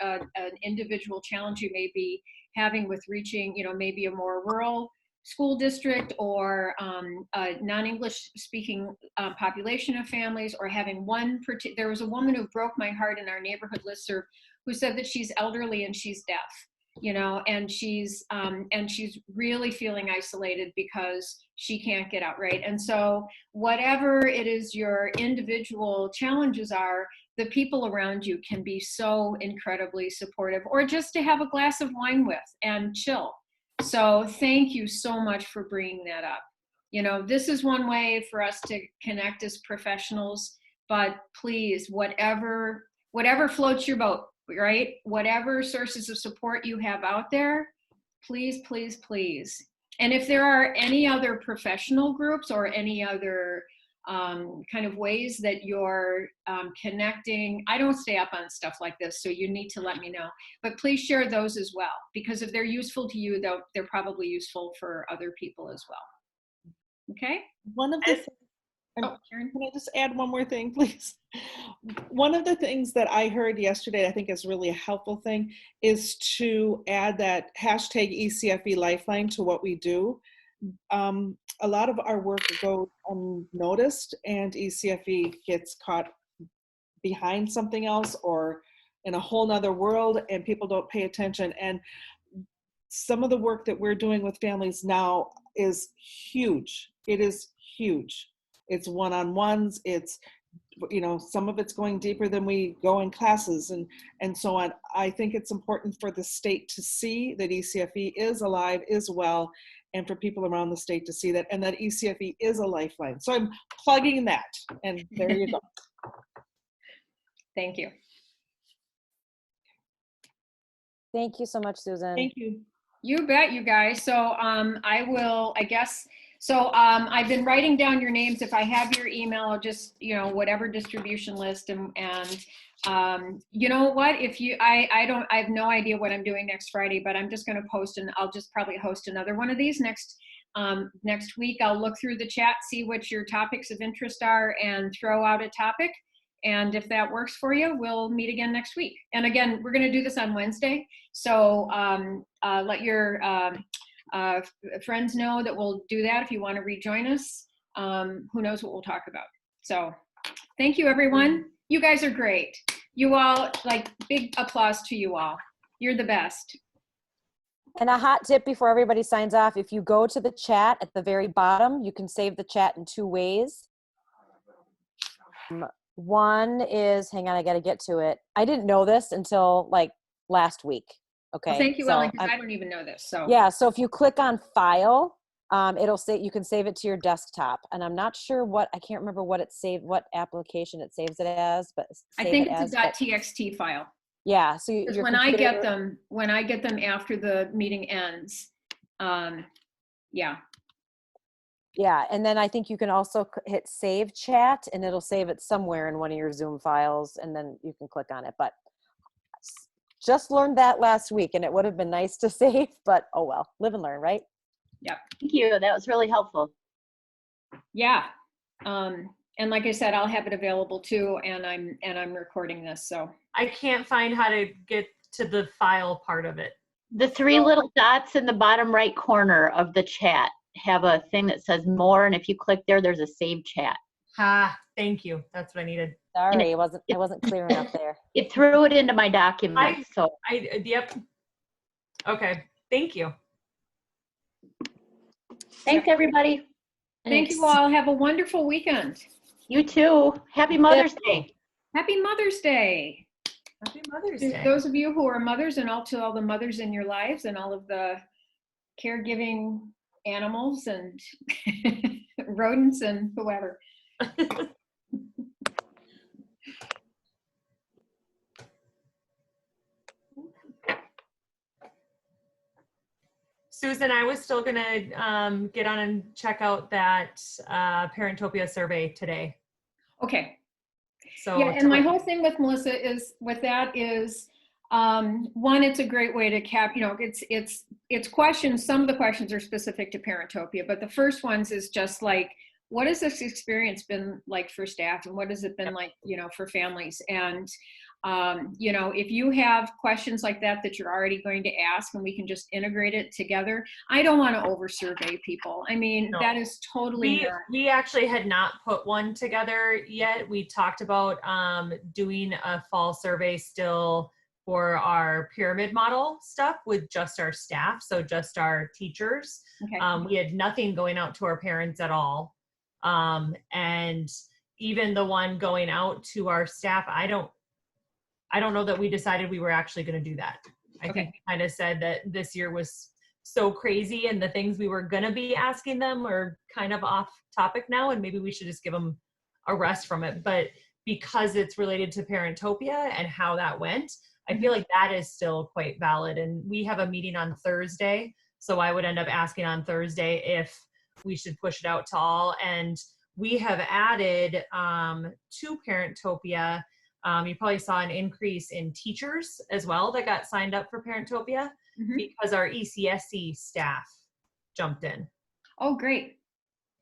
an individual challenge you may be having with reaching maybe a more rural school district, or a non-English speaking population of families, or having there was a woman who broke my heart in our neighborhood listserv who said that she's elderly and she's deaf, and she's really feeling isolated because she can't get out, right? And so whatever it is your individual challenges are, the people around you can be so incredibly supportive, or just to have a glass of wine with and chill. So thank you so much for bringing that up. This is one way for us to connect as professionals, but please, whatever floats your boat, right? Whatever sources of support you have out there, please, please, please. And if there are any other professional groups or any other kind of ways that you're connecting, I don't stay up on stuff like this, so you need to let me know. But please share those as well, because if they're useful to you, they're probably useful for other people as well. Okay? One of the Karen? Can I just add one more thing, please? One of the things that I heard yesterday, I think is really a helpful thing, is to add that hashtag ECFE Lifeline to what we do. A lot of our work goes unnoticed, and ECFE gets caught behind something else or in a whole nother world, and people don't pay attention. And some of the work that we're doing with families now is huge. It is huge. It's one-on-ones. It's, some of it's going deeper than we go in classes and so on. I think it's important for the state to see that ECFE is alive, is well, and for people around the state to see that, and that ECFE is a lifeline. So I'm plugging that, and there you go. Thank you. Thank you so much, Susan. Thank you. You bet, you guys. So I've been writing down your names. If I have your email, I'll just, whatever distribution list, and you know what, I have no idea what I'm doing next Friday, but I'm just going to post, and I'll just probably host another one of these next Next week, I'll look through the chat, see what your topics of interest are, and throw out a topic. And if that works for you, we'll meet again next week. And again, we're going to do this on Wednesday. So let your friends know that we'll do that if you want to rejoin us. Who knows what we'll talk about. So thank you, everyone. You guys are great. You all, like, big applause to you all. You're the best. And a hot tip before everybody signs off, if you go to the chat at the very bottom, you can save the chat in 2 ways. One is, hang on, I got to get to it. I didn't know this until like last week. Okay. Well, thank you, so Ellen, because I don't even know this. So yeah, so if you click on file, it'll say you can save it to your desktop. And I'm not sure I can't remember what application it saves it as, but I think it's a .txt file. Yeah, so because when I get them after the meeting ends, yeah. Yeah, and then I think you can also hit save chat, and it'll save it somewhere in one of your Zoom files, and then you can click on it. But just learned that last week, and it would have been nice to save, but oh well, live and learn, right? Yep. Thank you. That was really helpful. Yeah. And like I said, I'll have it available too, and I'm recording this, so. I can't find how to get to the file part of it. The 3 little dots in the bottom right corner of the chat have a thing that says more, and if you click there, there's a save chat. Thank you. That's what I needed. Sorry, it wasn't clear enough there. It threw it into my document. Yep. Okay. Thank you. Thanks, everybody. Thank you all. Have a wonderful weekend. You too. Happy Mother's Day. Happy Mother's Day. Happy Mother's To Day. those of you who are mothers, and also all the mothers in your lives, and all of the caregiving animals and rodents and whoever. Susan, I was still gonna get on and check out that Parentopia survey today. Okay. So yeah, and my whole thing with Melissa is one, it's a great way to it's questions. Some of the questions are specific to Parentopia, but the first ones is just like, what has this experience been like for staff, and what has it been like, for families? And if you have questions like that you're already going to ask, and we can just integrate it together. I don't want to over survey people. I mean, No. that is totally we actually had not put one together yet. We talked about doing a fall survey still for our pyramid model stuff with just our staff, so just our teachers. Okay. We had nothing going out to our parents at all. And even the one going out to our staff, I don't know that we decided we were actually going to do that. I think we kind of said that this year was so crazy, and the things we were going to be asking them are kind of off topic now, and maybe we should just give them a rest from it. But because it's related to Parentopia and how that went, I feel like that is still quite valid. And we have a meeting on Thursday, so I would end up asking on Thursday if we should push it out to all. And we have added to Parentopia. You probably saw an increase in teachers as well that got signed up for Parentopia because our ECSC staff jumped in. Oh, great.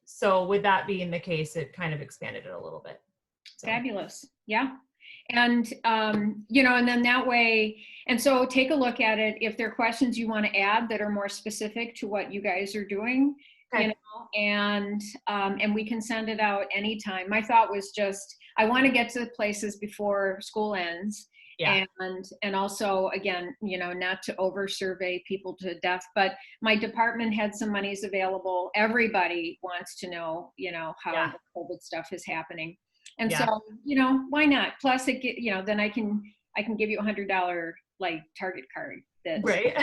So with that being the case, it kind of expanded it a little bit. So. Fabulous. Yeah. And, and then that way, and so take a look at it. If there are questions you want to add that are more specific to what you guys are doing, and we can send it out anytime. My thought was just, I want to get to the places before school ends. Yeah. And also, again, not to over survey people to death, but my department had some monies available. Everybody wants to know, how the COVID stuff is happening. And so, why not? Plus then I can give you $100 like Target card. Right.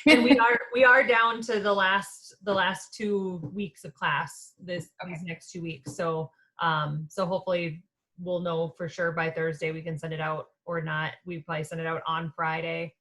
And we are down to the last 2 weeks of class these next 2 weeks. So hopefully we'll know for sure by Thursday we can send it out or not. We probably send it out on Friday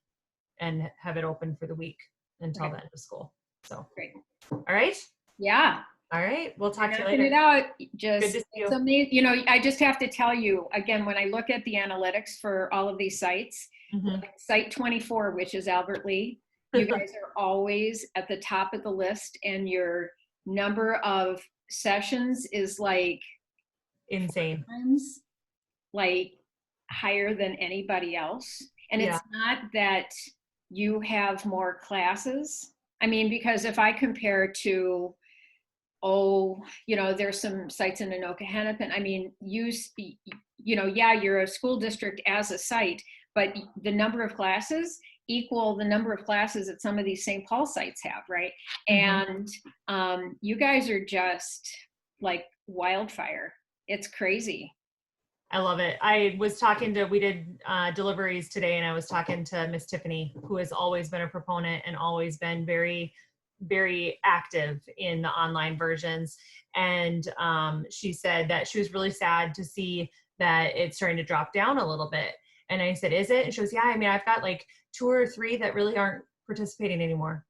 and have it open for the week until the end of school. So great. All right. Yeah. All right. We'll talk to you later. It out. Good to see you. It's amazing. I just have to tell you again, when I look at the analytics for all of these sites, like site 24, which is Albert Lee, you guys are always at the top of the list, and your number of sessions is like Insane. times like higher than anybody else. And Yeah. it's not that you have more classes. I mean, because if I compare to, there's some sites in Anoka Hennepin. I mean, yeah, you're a school district as a site, but the number of classes equal the number of classes that some of these St. Paul sites have, right? And you guys are just like wildfire. It's crazy. I love it. We did deliveries today, and I was talking to Miss Tiffany, who has always been a proponent and always been very, very active in the online versions. And she said that she was really sad to see that it's starting to drop down a little bit. And I said, is it? And she goes, yeah, I mean, I've got like 2 or 3 that really aren't participating anymore.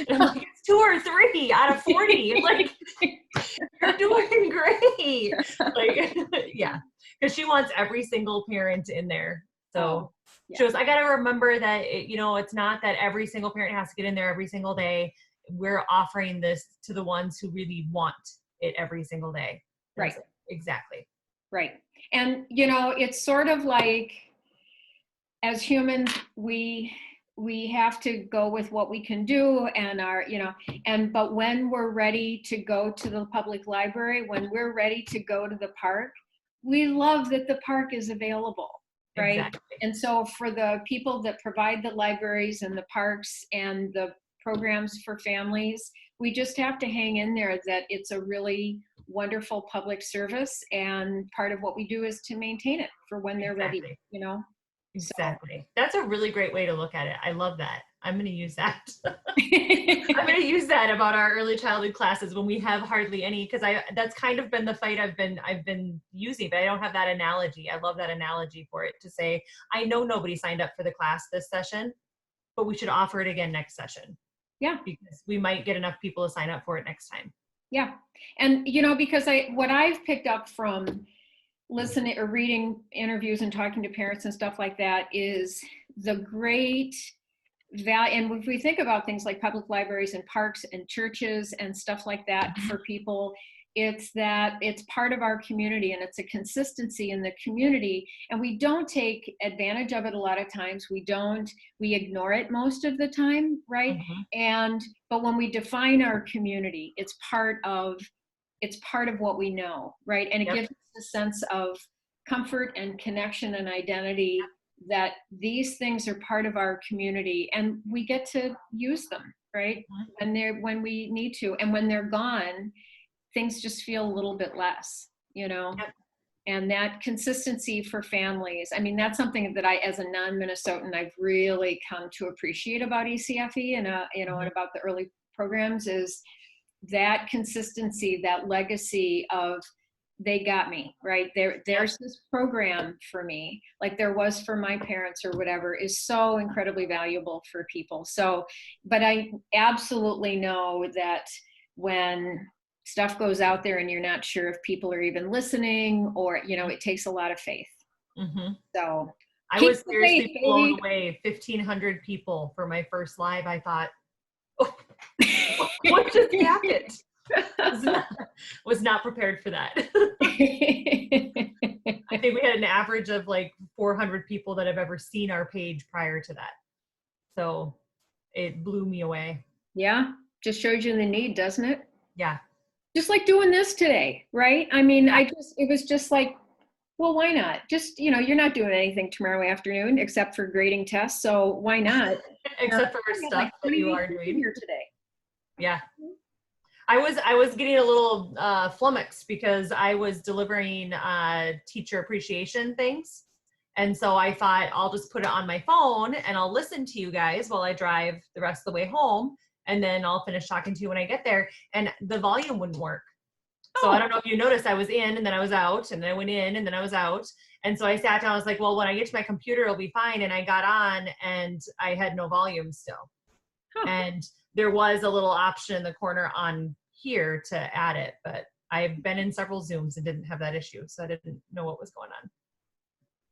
And I'm like, it's 2 or 3 out of 40. Like, you're doing great. Like, yeah, because she wants every single parent in there. So she goes, I got to remember that, it's not that every single parent has to get in there every single day. We're offering this to the ones who really want it every single day. Right. Exactly. Right. And, it's sort of like, as humans, we have to go with what we can do and but when we're ready to go to the public library, when we're ready to go to the park, we love that the park is available, right? Exactly. And so for the people that provide the libraries and the parks and the programs for families, we just have to hang in there that it's a really wonderful public service, and part of what we do is to maintain it for when they're ready, Exactly. That's a really great way to look at it. I love that. I'm going to use that. I'm going to use that about our early childhood classes when we have hardly any, because that's kind of been the fight I've been using, but I don't have that analogy. I love that analogy for it, to say, I know nobody signed up for the class this session, but we should offer it again next session. Yeah. Because we might get enough people to sign up for it next time. Yeah. And, because what I've picked up from listening or reading interviews and talking to parents and stuff like that is the great value. And if we think about things like public libraries and parks and churches and stuff like that for people, it's that it's part of our community and it's a consistency in the community, and we don't take advantage of it a lot of times. We ignore it most of the time, right? But when we define our community, it's part of what we know, right? And it gives us a sense of comfort and connection and identity that these things are part of our community and we get to use them, right? When we need to, and when they're gone, things just feel a little bit less, and that consistency for families. I mean, that's something that I, as a non-Minnesotan, I've really come to appreciate about ECFE and, and about the early programs, is that consistency, that legacy of, they got me, right? There's this program for me, like there was for my parents or whatever, is so incredibly valuable for people. So, but I absolutely know that when stuff goes out there and you're not sure if people are even listening, or, it takes a lot of faith. So I was seriously blown away. 1,500 people for my first live. I thought, what just happened? Was not prepared for that. I think we had an average of like 400 people that have ever seen our page prior to that. So it blew me away. Yeah. Just shows you the need, doesn't it? Yeah. Just like doing this today, right? I mean, it was just like, well, why not? Just, you're not doing anything tomorrow afternoon except for grading tests. So why not? Except for stuff that you are doing here today. Yeah. I was getting a little flummoxed because I was delivering teacher appreciation things. And so I thought I'll just put it on my phone and I'll listen to you guys while I drive the rest of the way home. And then I'll finish talking to you when I get there. And the volume wouldn't work. So I don't know if you noticed, I was in and then I was out, and then I went in and then I was out. And so I sat down, I was like, well, when I get to my computer, it'll be fine. And I got on and I had no volume still. And there was a little option in the corner on here to add it, but I've been in several Zooms and didn't have that issue. So I didn't know what was going on,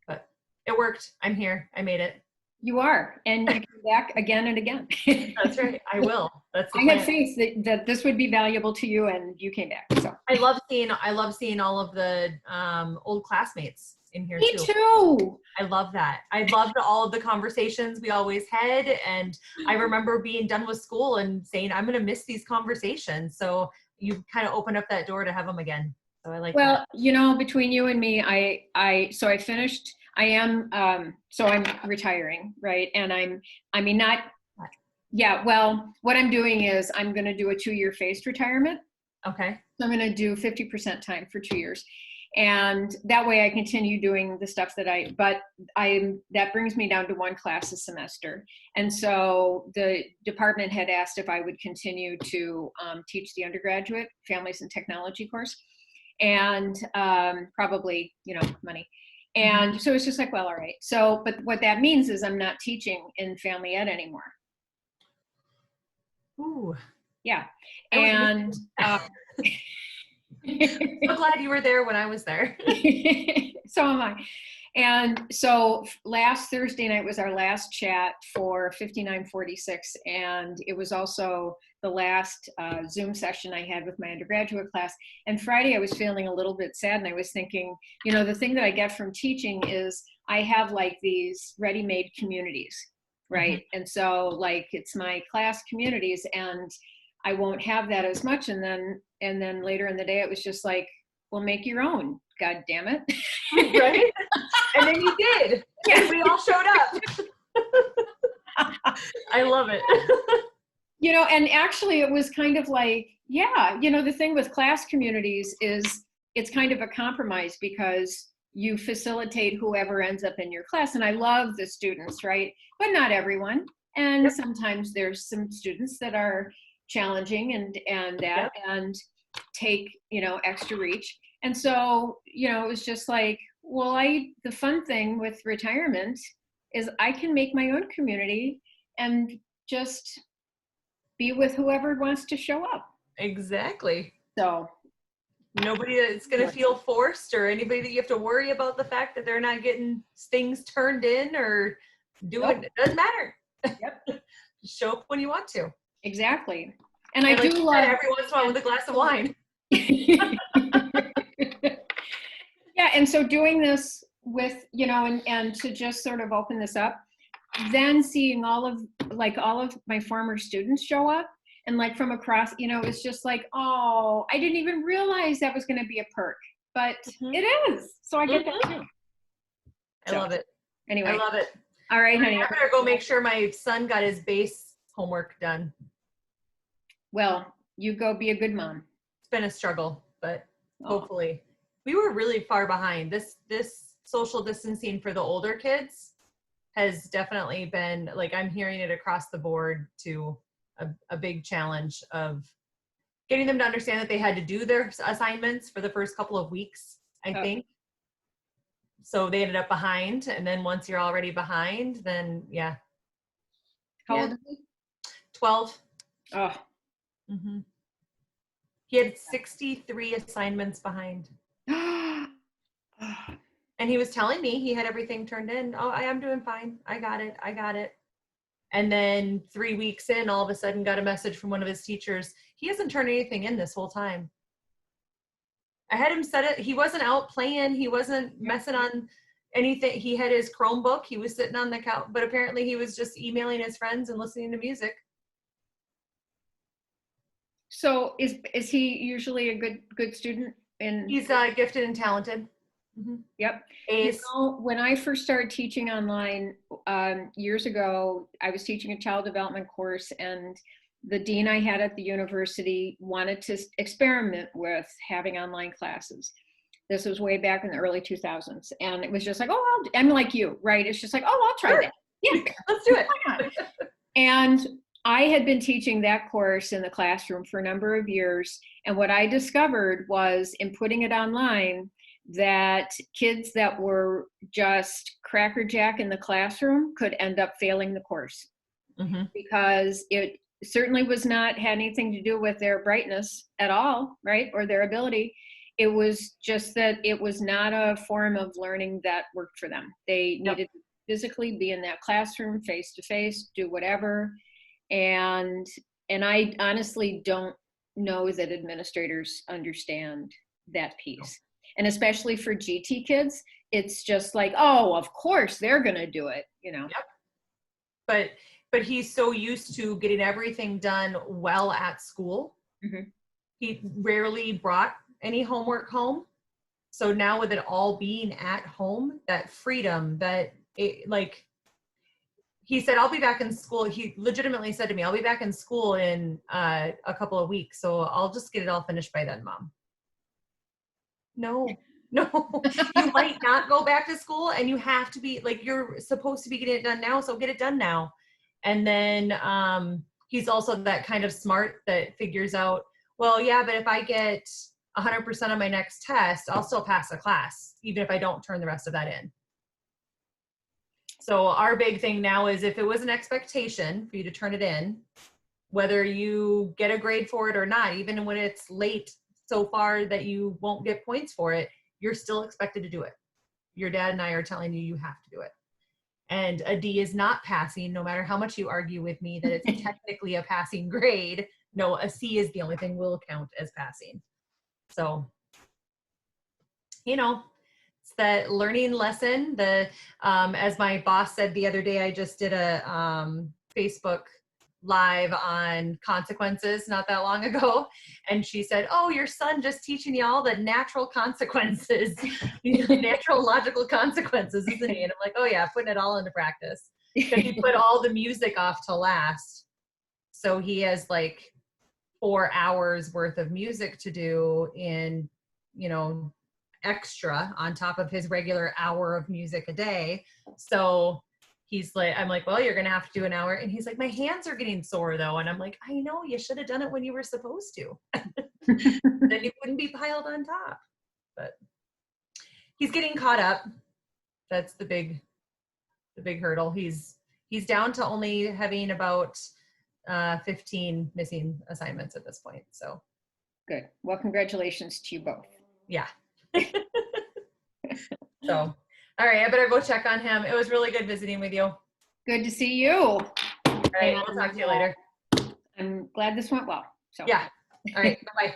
but it worked. I'm here. I made it. You are, and you come back again and again. That's right. I will. That's the I had plan. faith that this would be valuable to you, and you came back. So I love seeing all of the old classmates in here me too. too. I love that. I loved all of the conversations we always had. And I remember being done with school and saying, I'm going to miss these conversations. So you kind of opened up that door to have them again. So I like Well, that. you know, between you and me, I finished. So I'm retiring, right? And well, what I'm doing is I'm going to do a 2-year phased retirement. Okay. So I'm going to do 50% time for 2 years. And that way I continue doing the stuff that that brings me down to 1 class a semester. And so the department had asked if I would continue to teach the undergraduate families and technology course, and probably, money. And so it's just like, well, all right. So, but what that means is I'm not teaching in family ed anymore. Ooh. Yeah. I would And so glad you were there when I was there. So am I. And so last Thursday night was our last chat for 5946. And it was also the last Zoom session I had with my undergraduate class. And Friday I was feeling a little bit sad, and I was thinking, the thing that I get from teaching is I have like these ready-made communities, right? And so like it's my class communities, and I won't have that as much. And then later in the day, it was just like, well, make your own, God damn it. Right? And then you did. Yeah. And we all showed up. I love it. And actually it was kind of like, the thing with class communities is it's kind of a compromise, because you facilitate whoever ends up in your class. And I love the students, right? But not everyone. And sometimes there's some students that are challenging and take, extra reach. And so, it was just like, well, the fun thing with retirement is I can make my own community and just be with whoever wants to show up. Exactly. So nobody that's going to feel forced, or anybody that you have to worry about the fact that they're not getting things turned in or doing it. Doesn't matter. Yep. Just show up when you want to. Exactly. And I like do you love said, every once in a while with a glass of wine. Yeah. And so doing this with, and to just sort of open this up, then seeing all of my former students show up, and like from across, it's just like, oh, I didn't even realize that was going to be a perk, but it is. So I get that too. I love it. Anyway. I love it. All right, honey. I better go make sure my son got his base homework done. Well, you go be a good mom. It's been a struggle, but hopefully. We were really far behind. This social distancing for the older kids has definitely been, like, I'm hearing it across the board to a big challenge of getting them to understand that they had to do their assignments for the first couple of weeks, I think. So they ended up behind. And then once you're already behind, then yeah. How old is he? 12. Oh. Mm-hmm. He had 63 assignments behind. And he was telling me he had everything turned in. Oh, I am doing fine. I got it. And then 3 weeks in, all of a sudden got a message from one of his teachers. He hasn't turned anything in this whole time. I had him set it. He wasn't out playing. He wasn't messing on anything. He had his Chromebook. He was sitting on the couch, but apparently he was just emailing his friends and listening to music. So is he usually a good student? He's gifted and talented. Mm-hmm. Yep. Ace. When I first started teaching online years ago, I was teaching a child development course, and the dean I had at the university wanted to experiment with having online classes. This was way back in the early 2000s. And it was just like, I'm like you, right? It's just like, I'll try that. Yeah, let's do it. And I had been teaching that course in the classroom for a number of years. And what I discovered was, in putting it online, that kids that were just crackerjack in the classroom could end up failing the course. Mm-hmm. Because it certainly had anything to do with their brightness at all, right? Or their ability. It was just that it was not a form of learning that worked for them. They needed physically be in that classroom face to face, do whatever. And I honestly don't know that administrators understand that piece. And especially for GT kids, it's just like, oh, of course they're going to do it, you know. Yep. But he's so used to getting everything done well at school. Mm-hmm. He rarely brought any homework home. So now with it all being at home, that freedom, like he said, I'll be back in school. He legitimately said to me, I'll be back in school in a couple of weeks. So I'll just get it all finished by then, Mom. No, you might not go back to school, and you have to be like, you're supposed to be getting it done now. So get it done now. And then he's also that kind of smart that figures out, well, yeah, but if I get 100% on my next test, I'll still pass the class, even if I don't turn the rest of that in. So our big thing now is if it was an expectation for you to turn it in, whether you get a grade for it or not, even when it's late so far that you won't get points for it, you're still expected to do it. Your dad and I are telling you, you have to do it. And a D is not passing, no matter how much you argue with me that it's technically a passing grade. No, a C is the only thing we'll count as passing. So, you know, it's that learning lesson. As my boss said the other day, I just did a Facebook Live on consequences not that long ago. And she said, oh, your son just teaching you all the natural consequences, natural logical consequences, isn't he? And I'm like, oh yeah, putting it all into practice. Because he put all the music off to last. So he has like 4 hours worth of music to do in, you know, extra on top of his regular hour of music a day. So he's like, I'm like, well, you're going to have to do an hour. And he's like, my hands are getting sore though. And I'm like, I know, you should have done it when you were supposed to. Then you wouldn't be piled on top. But he's getting caught up. That's the big hurdle. He's down to only having about 15 missing assignments at this point. So good. Well, congratulations to you both. Yeah. So, all right, I better go check on him. It was really good visiting with you. Good to see you. All right, we'll talk to you later. I'm glad this went well. So. Yeah. All right, bye-bye.